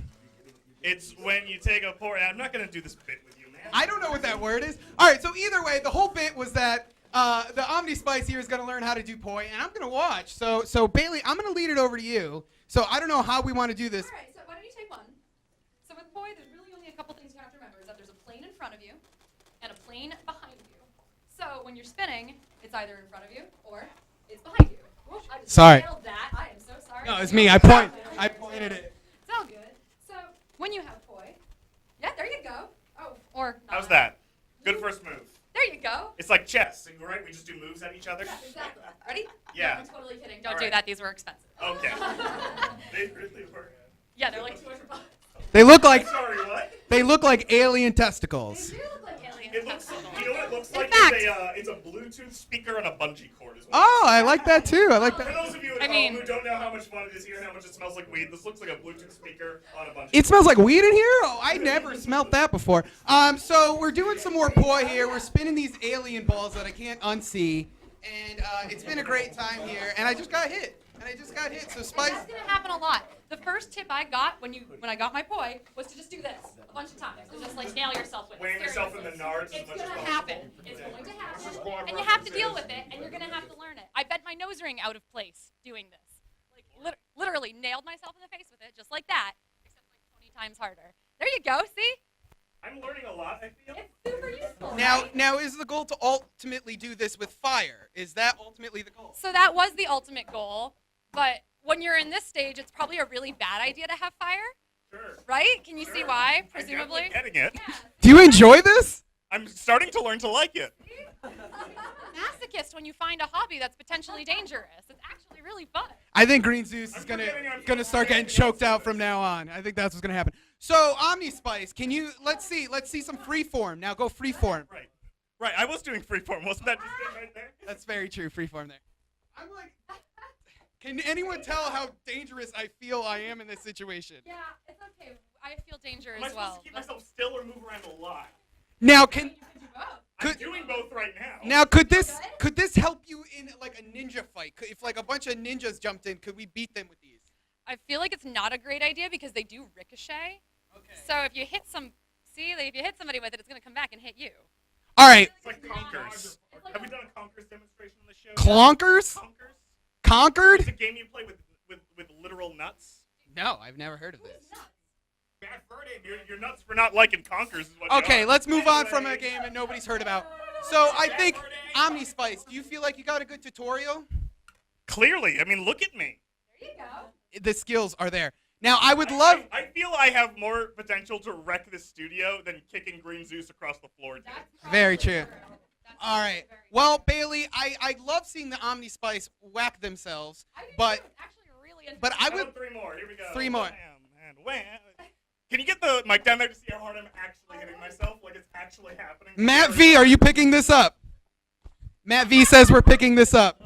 It's when you take a I'm not going to do this bit with you, man. I don't know what that word is. All right, so either way, the whole bit was that the Omni Spice here is going to learn how to do poi, and I'm going to watch. So Bailey, I'm going to lead it over to you. So I don't know how we want to do this. All right, so why don't you take one? So with poi, there's really only a couple things you have to remember. Is that there's a plane in front of you and a plane behind you. So when you're spinning, it's either in front of you or it's behind you. Oops, I just Sorry. nailed that. I am so sorry. No, it's me. I pointed it. It's all good. So when you have poi, yeah, there you go. Oh, or not. How's that? Good first move. There you go. It's like chess, right? We just do moves at each other. Yeah, exactly. Ready? Yeah. No, I'm totally kidding. Don't All do right. that. These were expensive. Okay. They really were. Yeah, they're like $200. They look like Sorry, what? alien testicles. They do look like alien It looks. testicles. You know what it looks like? fact- It's a Bluetooth speaker on a bungee cord. Is what Oh, I like that too. I like For that. those of you at home who don't know how much fun it is here and how much it smells like weed, this looks like a Bluetooth speaker on a bungee It smells like weed in here? Oh, I never smelt that before. So we're doing some more poi here. We're spinning these alien balls that I can't unsee. And it's been a great time here. And I just got hit. So Spice. That's gonna happen a lot. The first tip I got when I got my poi was to just do this a bunch of times and just like nail yourself with it. Weighing yourself in the nards as It's much gonna as happen. It's going to happen. And you have to deal with it, and you're gonna have to learn it. I bent my nose ring out of place doing this. Like literally nailed myself in the face with it, just like that, except like 20 times harder. There you go. See? I'm learning a lot, I feel. It's super useful. Now is the goal to ultimately do this with fire? Is that ultimately the goal? So that was the ultimate goal, but when you're in this stage, it's probably a really bad idea to have fire. Sure. Right? Can you see why? Presumably. I'm definitely getting it. Yeah. Do you enjoy this? I'm starting to learn to like it. Masochist when you find a hobby that's potentially dangerous. It's actually really fun. I think Green Zeus is gonna start getting choked out from now on. I think that's what's gonna happen. So Omni Spice, can you let's see some freeform. Now go freeform. Right. I was doing freeform. Wasn't that just it right there? That's very true. Freeform there. I'm like, can anyone tell how dangerous I feel I am in this situation? Yeah, it's okay. I feel danger Am I as supposed well. to keep myself still or move around a lot? Now can I'm doing both right now. now could this help you in like a ninja fight? If like a bunch of ninjas jumped in, could we beat them with these? I feel like it's not a great idea because they do ricochet. Okay. So if you hit if you hit somebody with it, it's gonna come back and hit you. All right. It's like Conkers. Have we done a Conkers demonstration on the show? Clonkers? Conquered? It's a game you play with literal nuts. No, I've never heard of this. Bad Birdie, your nuts for not liking Conkers is what Okay, you are. let's move on from a game that nobody's heard about. So I think Omni Spice, do you feel like you got a good tutorial? Clearly, I mean, look at me. There you go. The skills are there. Now I would love. I feel I have more potential to wreck this studio than kicking Green Zeus across the floor did. Very true. All right. Well, Bailey, I love seeing the Omni Spice whack themselves, but I How would. about 3 more. Here we go. 3 more. Wham and wham. Can you get the mic down there to see how hard I'm actually hitting myself? Like it's actually happening. Matt V, are you picking this up? Matt V says we're picking this up.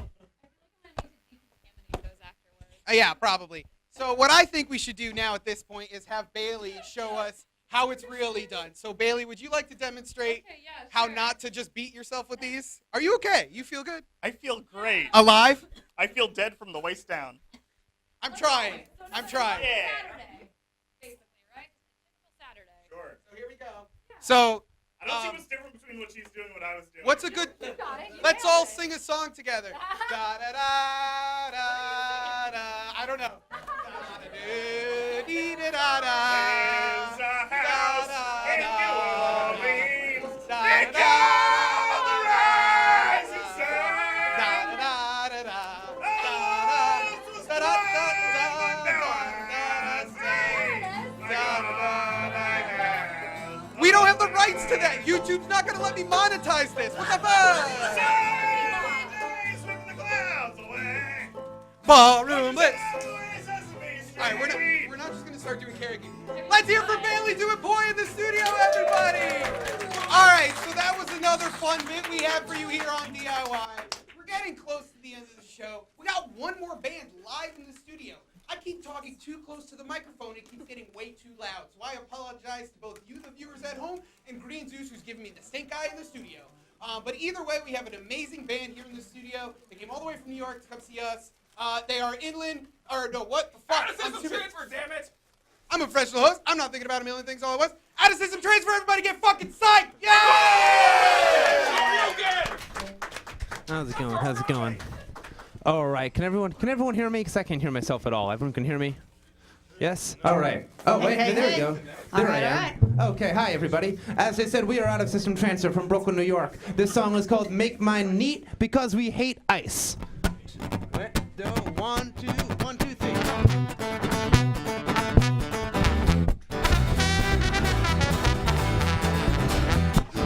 Yeah, probably. So what I think we should do now at this point is have Bailey show us how it's really done. So Bailey, would you like to demonstrate how not to just beat yourself with these? Are you okay? You feel good? I feel great. Alive? I feel dead from the waist down. I'm trying. I'm trying. Yeah. Saturday, basically, right? Typical Saturday. Sure. So here we go. So I don't see what's different between what she's doing and what I was doing. what's a good? You got it. You Let's nailed all it. sing a song together. Da da da da da. I don't know. Da da dee da da da. There's a house in New Orleans. Da They da call the rising sun. da da da da. We don't have the rights to that. YouTube's not gonna let me monetize this. What the fuck? Ballroom blitz. All right, we're not just gonna start doing karaoke. Let's hear from Bailey Do It Boy in the studio, everybody. All right, so that was another fun bit we have for you here on DIY. We're getting close to the end of the show. We got one more band live in the studio. I keep talking too close to the microphone. It keeps getting way too loud. So I apologize to both you, the viewers at home, and Green Zeus, who's giving me the stink eye in the studio. But either way, we have an amazing band here in the studio. They came all the way from New York to come see us. They are inland, or no, what the fuck? Transfer, damn it! I'm a professional host. I'm not thinking about a million things all at once. Out of system transfer, everybody get fucking psyched! Yay! How's it going? How's it going? All right. Can everyone hear me? Because I can't hear myself at all. Everyone can hear me? Yes? All right. Oh, wait. There we go. There I am. Okay. Hi, everybody. As I said, we are out of system transfer from Brooklyn, New York. This song is called Make Mine Neat because we hate ice. 1, 2, 1, 2, 3.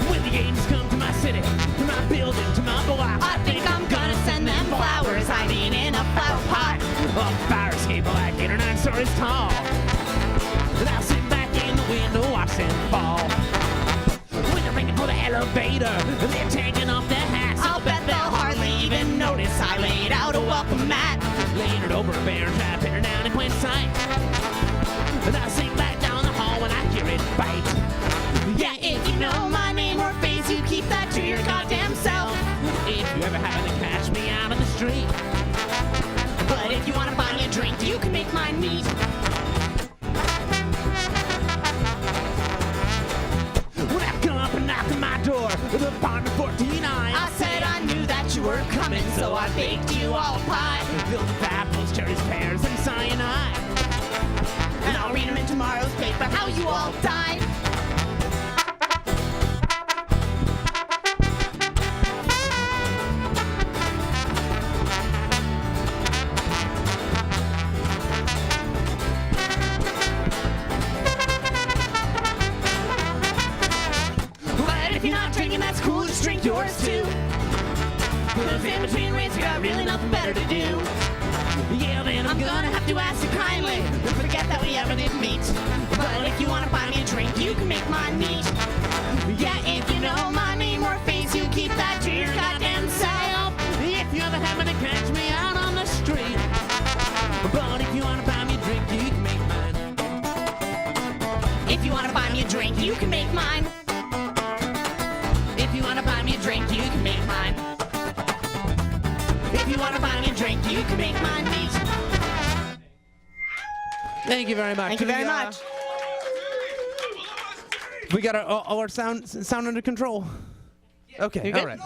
When the angels come to my city, to my building, to my block, I think I'm gonna send them flowers hiding in a flower pot. A fire escape like 8 or 9 stories tall. And I'll sit back in the window, watch them fall. When they're ringing for the elevator, they're taking off their hats. I'll bet they'll hardly even notice I laid out a welcome mat. Laying it over a bear trap, pin her down in plain sight. And I'll sink back down the hall when I hear it bite. Yeah, if you know my name or face, you keep that to your goddamn self. If you ever happen to catch me out on the street. But if you wanna buy me a drink, you can make mine neat. When I come up and knock on my door, the apartment 14 I said I knew that you were coming, so I baked you all a pie. Filled with apples, cherries, pears, and cyanide. And I'll read them in tomorrow's paper how you all died. But if you're not drinking, that's cool, just drink yours too. Cause in between rains, you got really nothing better to do. Yeah, then I'm gonna have to ask you kindly. Forget that we ever did meet. But if you wanna buy me a drink, you can make mine neat. Yeah, if you know my name or face, you keep that to your goddamn self. If you ever happen to catch me out on the street. But if you wanna buy me a drink, you can make mine. If you wanna buy me a drink, you can make mine. If you wanna buy me a drink, you can make mine. If you wanna buy me a drink, you can make mine neat. Thank you very much. Thank you very much. We got our sound under control. Okay, all right.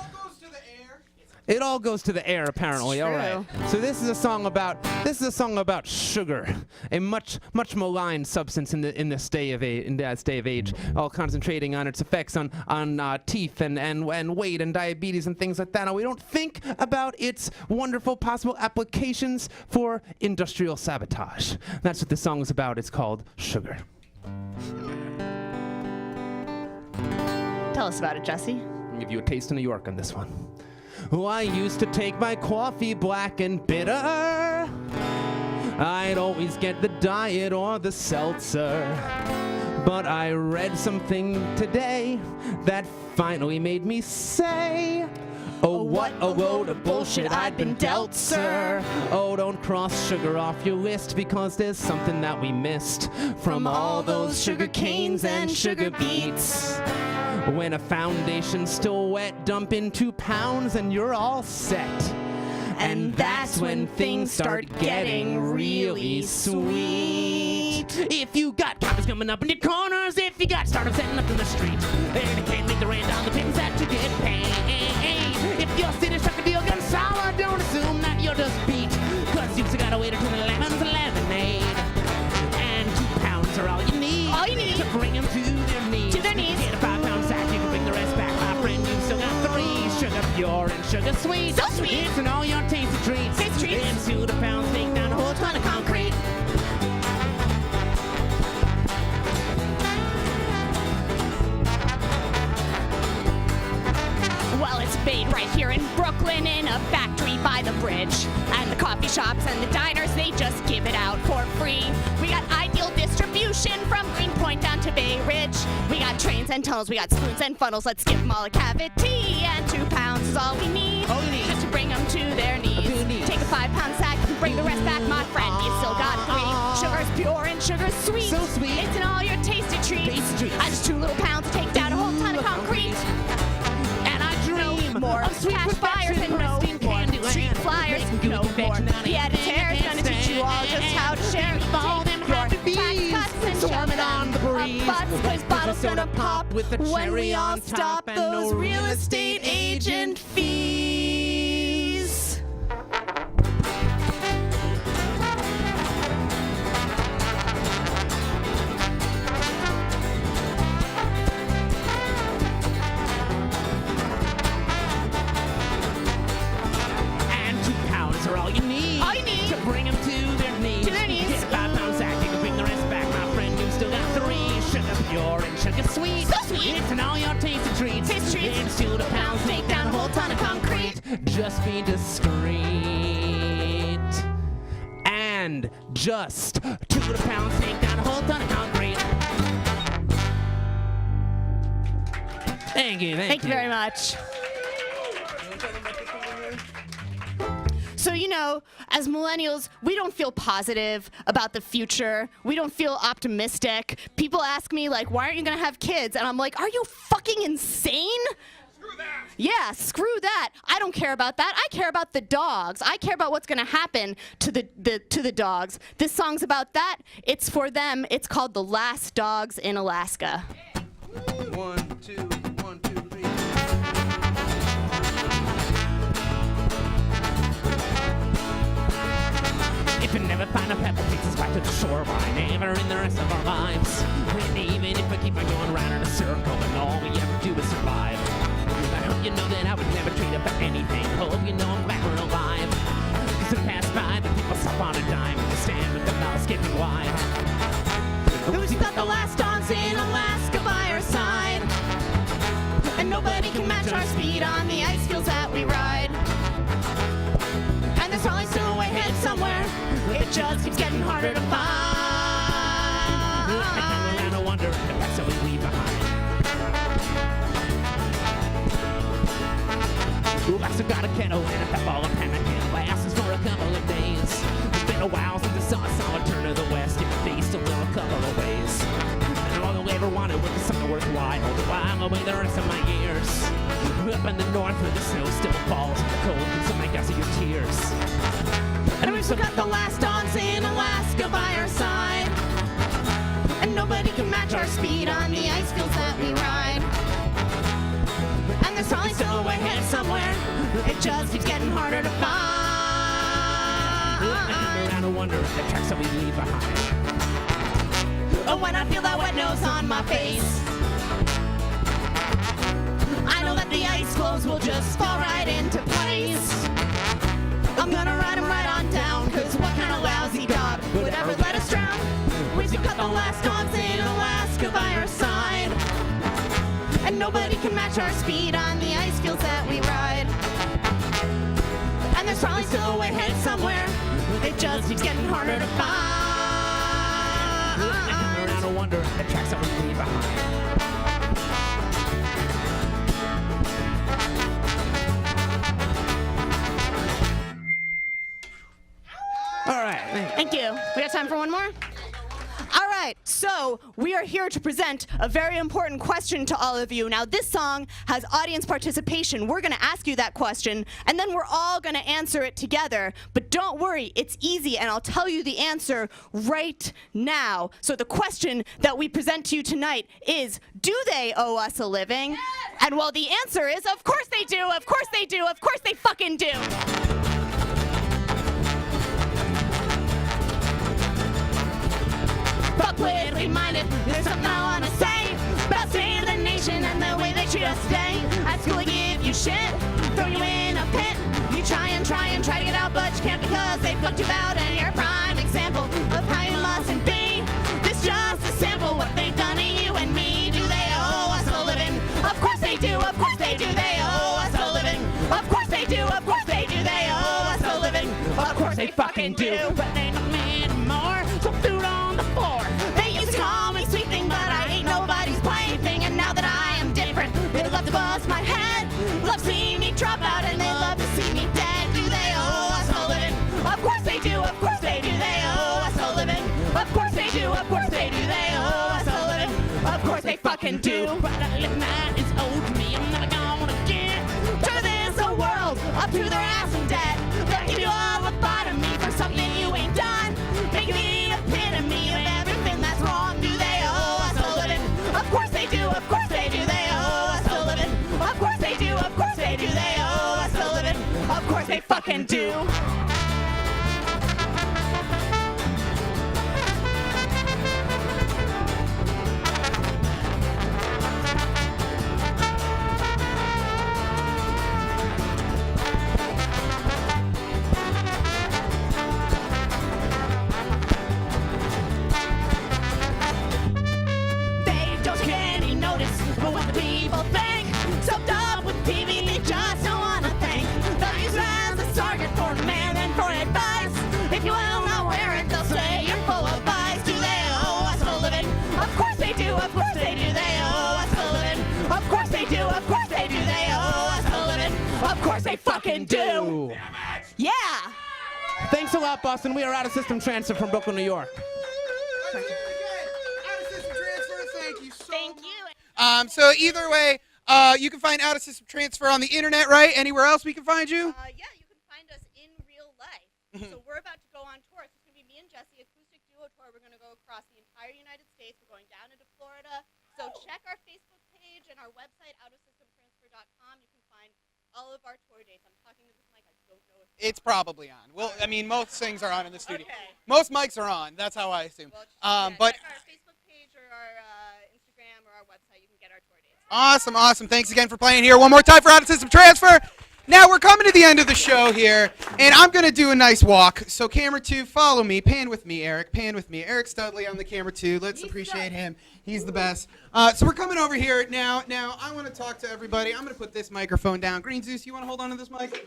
It all goes to the air, apparently. All right. So this is a song about sugar, a much maligned substance in this day of age. All concentrating on its effects on teeth and weight and diabetes and things like that. And we don't think about its wonderful possible applications for industrial sabotage. That's what this song is about. It's called Sugar. Tell us about it, Jesse. I'll give you a taste of New York on this one. Oh, I used to take my coffee black and bitter. I'd always get the diet or the seltzer. But I read something today that finally made me say, oh, what a load of bullshit I've been dealt, sir. Oh, don't cross sugar off your list, because there's something that we missed from all those sugar canes and sugar beets. When a foundation's still wet, dump in 2 pounds and you're all set. And that's when things start getting really sweet. If you got coppers coming up in your corners, if you got startups setting up in the street, and you can't make the rent on the payments that you get paid. If your city's struck a deal gun sour, don't assume that you're just beat, cause you've got a way to turn the lemons lemonade. And 2 pounds are all you need. All you need to bring them to their knees. To their knees. Get a 5-pound sack, you can bring the rest back, my friend. You've still got 3. Sugar pure and sugar sweet. So sweet. It's in all your tasty treats. Tasty treats. And 2 pounds take down a whole ton of concrete. Well, it's made right here in Brooklyn in a factory by the bridge. And the coffee shops and the diners, they just give it out for free. We got ideal distribution from Greenpoint down to Bay Ridge. We got trains and tunnels, we got spoons and funnels. Let's give them all a cavity. And 2 pounds is all we need. All we need. Just to bring them to their knees. Take a 5-pound sack and bring the rest back, my friend. You still got 3. Sugar's pure and sugar's sweet. So sweet. It's in all your tasty treats. Tasty treats. And just 2 little pounds to take down a whole ton of concrete. More sweet cash buyers and no more street flyers. No more the editor's gonna teach you all just how to share all them happy bees. Swarm it on the breeze. Cause bottles gonna pop with the when cherry we all on stop top and those no real estate agent fees. Are all you need. All you need to bring them to their knees. To their knees. Get a 5-pound sack, you can bring the rest back, my friend. You've still got 3. Sugar pure and sugar sweet. So sweet. It's in all your tasty treats. Tasty treats. And 2 pounds take down a whole ton of concrete. Just be discreet. And just 2 pounds take down a whole ton of concrete. Thank you. Thank you very much. So, you know, as millennials, we don't feel positive about the future. We don't feel optimistic. People ask me, like, why aren't you going to have kids? And I'm like, are you fucking insane? Screw that! Yeah, screw that. I don't care about that. I care about the dogs. I care about what's going to happen to the dogs. This song's about that. It's for them. It's called The Last Dogs in Alaska. 1, 2, 1, 2, 3. If you never find a pebble, takes us back to the shoreline. Never in the rest of our lives. And even if we keep on going round in a circle, and all we ever do is survive. I hope you know that I would never trade up for anything. Hope you know I'm back when alive. Cause in the past 5, the people stop on a dime and stand with their mouths gaping wide. Who's got the last dogs in Alaska by our side? And nobody can match our speed on the ice fields that we ride. And there's probably still a way ahead somewhere. It just keeps getting harder to find. I don't wonder if that's what we leave behind. Ooh, I still got a kettle and a pebble, a pen, and it lasts for a couple of days. It's been a while since I saw a solid turn to the west. If it faced a little couple of ways. And all I ever wanted was something worthwhile to while away the rest of my years. Up in the north where the snow still falls and the cold can still make us see your tears. And we've still got the last dogs in Alaska by our side. And nobody can match our speed on the ice fields that we ride. And there's probably still a way ahead somewhere. It just keeps getting harder to find. I don't wonder if the tracks that we leave behind. Oh, when I feel that wet nose on my face, I know that the ice floes will just fall right into place. I'm gonna ride them right on down, cause what kind of lousy dog would ever let us drown? We've still got the last dogs in Alaska by our side. And nobody can match our speed on the ice fields that we ride. And there's probably still a way ahead somewhere. It just keeps getting harder to find. gonna wonder the tracks that we leave behind. All right. Thank you. We got time for one more? All right, so we are here to present a very important question to all of you. Now, this song has audience participation. We're going to ask you that question, and then we're all going to answer it together. But don't worry, it's easy, and I'll tell you the answer right now. So the question that we present to you tonight is, do they owe us a living? Yes! And well, the answer is, of course they do, of course they do, of course they fucking do. But politically minded, there's something I wanna say about state of the nation and the way they treat us today. At school they give you shit, throw you in a pit. You try to get out, but you can't because they fucked you out. And you're a prime example of how you mustn't be. This just a sample what they've done to you and me. Do they owe us a living? Of course they do, of course they do. They owe us a living. Of course they do, of course they do. They owe us a living. Of course they fucking do. But they don't need more. So food on the floor. They used to call me sweet thing, but I ain't nobody's plaything. And now that I am different, they love to bust my head. Love seeing me drop out and they love to see me dead. Do they owe us a living? Of course they do, of course they do. They owe us a living. Of course they do, of course they do. They owe us a living. Of course they fucking do. But a living that is owed to me, I'm never gonna get to this world up to their ass in debt. They'll give you all a bite of me for something you ain't done. Making me the epitome of everything that's wrong. Do they owe us a living? Of course they do, of course they do. They owe us a living. Of course they do, of course they do. They owe us a living. Of course they fucking do. They don't get any notice for what the people think. Soaked up with TV, they just don't wanna think. They'll use you as a target for demand and for advice. If you will not wear it, they'll say you're full of vice. Do they owe us a living? Of course they do, of course they do. They owe us a living. Of course they do, of course they do. They owe us a living. Of course they fucking do. Yeah. Thanks a lot, Boston. We are out of system transfer from Brooklyn, New York. Thank you. So either way, you can find Out of System Transfer on the internet, right? Anywhere else we can find you? Yeah, you can find us in real life. So we're about to go on tour. So it's going to be me and Jesse, acoustic duo tour. We're going to go across the entire United States. We're going down into Florida. So check our Facebook page and our website, outofsystemtransfer.com. You can find all of our tour dates. I'm talking to this mic. I don't know if It's probably on. Well, I mean, most things are on in the studio. Okay. Most mics are on. That's how I assume. But check our Facebook page or our Instagram or our website. You can get our tour dates. awesome, awesome. Thanks again for playing here. One more time for Out of System Transfer. Now we're coming to the end of the show here, and I'm going to do a nice walk. So camera 2, follow me. Pan with me, Eric. Pan with me. Eric Studley on the camera 2. Let's appreciate him. He's the best. So we're coming over here now. Now, I want to talk to everybody. I'm going to put this microphone down. Green Zeus, you want to hold on to this mic?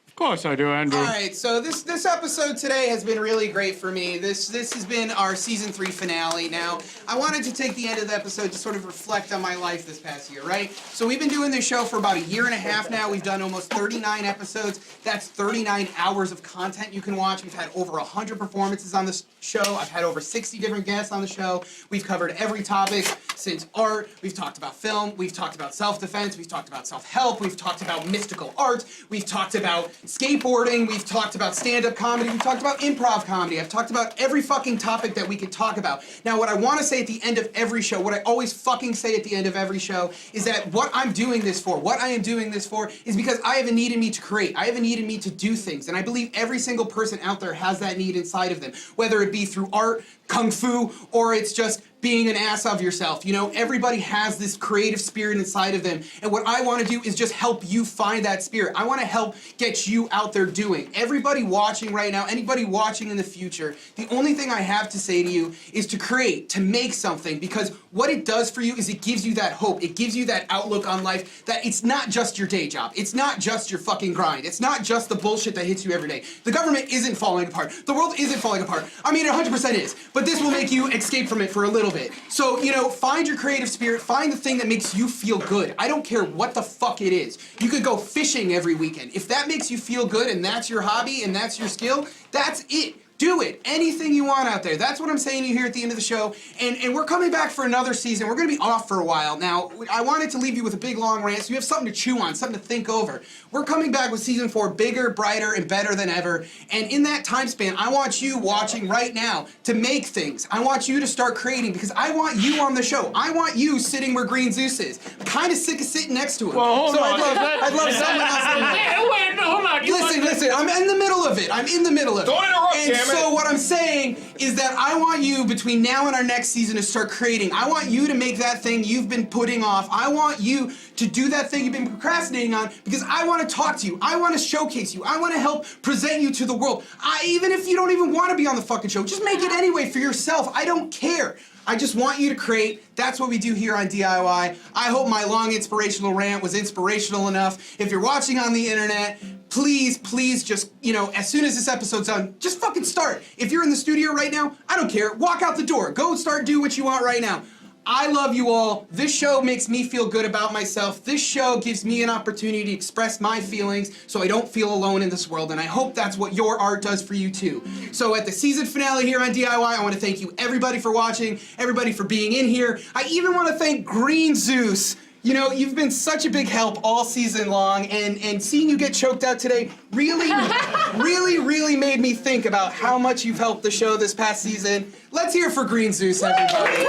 Of course I do, Andrew. All right, so this episode today has been really great for me. This has been our season 3 finale. Now, I wanted to take the end of the episode to sort of reflect on my life this past year, right? So we've been doing this show for about a year and a half now. We've done almost 39 episodes. That's 39 hours of content you can watch. We've had over 100 performances on this show. I've had over 60 different guests on the show. We've covered every topic since art. We've talked about film. We've talked about self-defense. We've talked about self-help. We've talked about mystical art. We've talked about skateboarding. We've talked about stand-up comedy. We've talked about improv comedy. I've talked about every fucking topic that we could talk about. Now, what I want to say at the end of every show, what I always fucking say at the end of every show, is that what I'm doing this for, what I am doing this for, is because I have a need in me to create. I have a need in me to do things. And I believe every single person out there has that need inside of them, whether it be through art, kung fu, or it's just being an ass of yourself. You know, everybody has this creative spirit inside of them. And what I want to do is just help you find that spirit. I want to help get you out there doing. Everybody watching right now, anybody watching in the future, the only thing I have to say to you is to create, to make something, because what it does for you is it gives you that hope. It gives you that outlook on life that it's not just your day job. It's not just your fucking grind. It's not just the bullshit that hits you every day. The government isn't falling apart. The world isn't falling apart. I mean, it 100% is. But this will make you escape from it for a little bit. So, you know, find your creative spirit. Find the thing that makes you feel good. I don't care what the fuck it is. You could go fishing every weekend. If that makes you feel good and that's your hobby and that's your skill, that's it. Do it. Anything you want out there. That's what I'm saying to you here at the end of the show. And we're coming back for another season. We're going to be off for a while. Now, I wanted to leave you with a big long rant so you have something to chew on, something to think over. We're coming back with season 4 bigger, brighter, and better than ever. And in that time span, I want you watching right now to make things. I want you to start creating because I want you on the show. I want you sitting where Green Zeus is. I'm kind of sick of sitting next to him. Well, hold on. I'd love someone else in there. Wait, hold on. Listen, I'm in the middle of it. I'm in the middle of it. Don't interrupt, and damn it. so what I'm saying is that I want you, between now and our next season, to start creating. I want you to make that thing you've been putting off. I want you to do that thing you've been procrastinating on because I want to talk to you. I want to showcase you. I want to help present you to the world. Even if you don't even want to be on the fucking show, just make it anyway for yourself. I don't care. I just want you to create. That's what we do here on DIY. I hope my long inspirational rant was inspirational enough. If you're watching on the internet, please just, you know, as soon as this episode's done, just fucking start. If you're in the studio right now, I don't care. Walk out the door. Go start, do what you want right now. I love you all. This show makes me feel good about myself. This show gives me an opportunity to express my feelings so I don't feel alone in this world, and I hope that's what your art does for you too. So at the season finale here on DIY, I want to thank you everybody for watching, everybody for being in here. I even want to thank Green Zeus. You know, you've been such a big help all season long, and seeing you get choked out today really made me think about how much you've helped the show this past season. Let's hear for Green Zeus, everybody.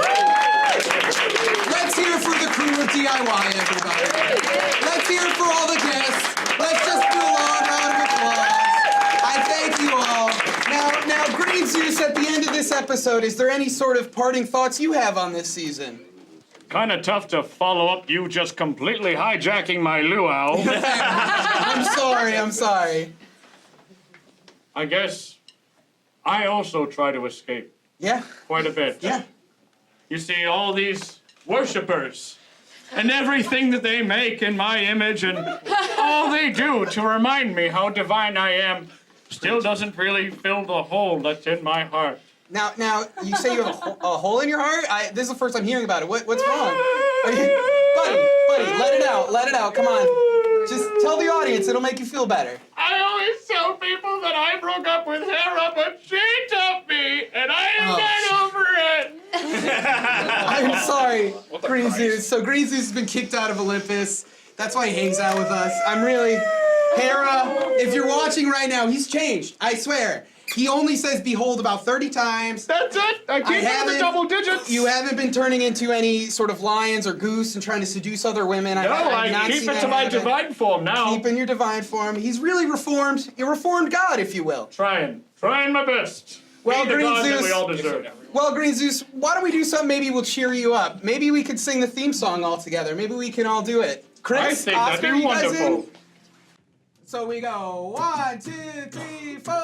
Let's hear for the crew of DIY, everybody. Let's hear for all the guests. Let's just do a long round of applause. I thank you all. Now, Green Zeus, at the end of this episode, is there any sort of parting thoughts you have on this season? Kind of tough to follow up you just completely hijacking my luau. I'm sorry. I guess I also try to escape. Yeah. Quite a bit. Yeah. You see, all these worshippers and everything that they make in my image and all they do to remind me how divine I am still doesn't really fill the hole that's in my heart. Now, you say you have a hole in your heart? This is the first I'm hearing about it. What's wrong? Buddy, let it out. Come on. Just tell the audience. It'll make you feel better. I always tell people that I broke up with Hera, but she took me, and I am not over it. I'm sorry, Green Zeus. So Green Zeus has been kicked out of Olympus. That's why he hangs out with us. Hera, if you're watching right now, he's changed. I swear. He only says behold about 30 times. That's it. I keep it in the double digits. You haven't been turning into any sort of lions or goose and trying to seduce other women. No, I keep it to my divine form now. Keeping your divine form. He's really reformed. You're a reformed God, if you will. Trying my best. Well, Be the Green God Zeus. that we all deserve. Well, Green Zeus, why don't we do something? Maybe we'll cheer you up. Maybe we could sing the theme song all together. Maybe we can all do it. Chris, I think Oscar, that'd be you guys wonderful. in? So we go 1, 2, 3, 4.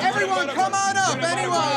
Everyone, come on up, anyone.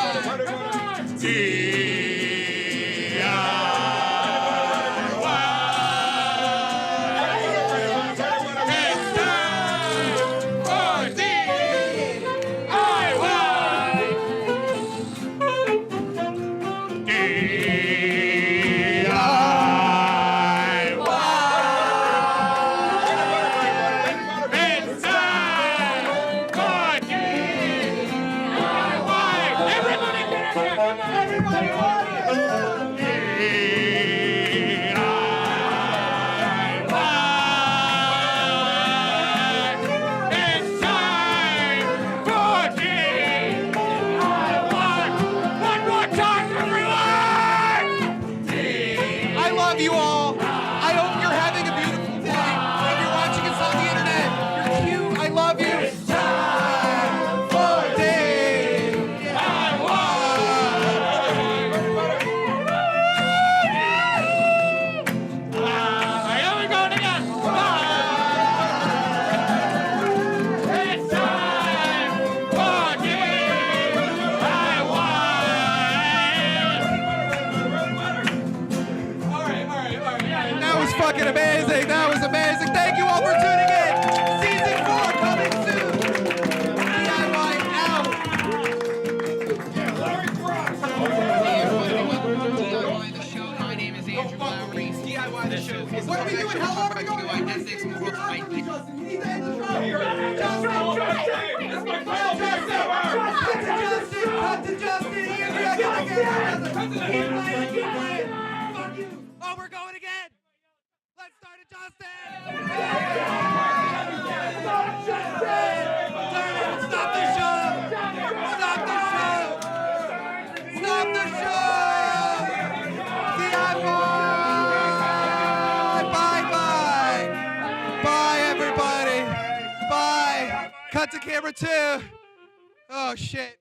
Justin. You need to end the drama. That's my final Cut to Justin. Andrea, gotta get out. Fuck you. Oh, we're going again. Let's start at Justin. Stop the show. Stop the show. Stop the show. DIY. Bye. Bye, everybody. Bye. Cut to camera 2. Oh, shit.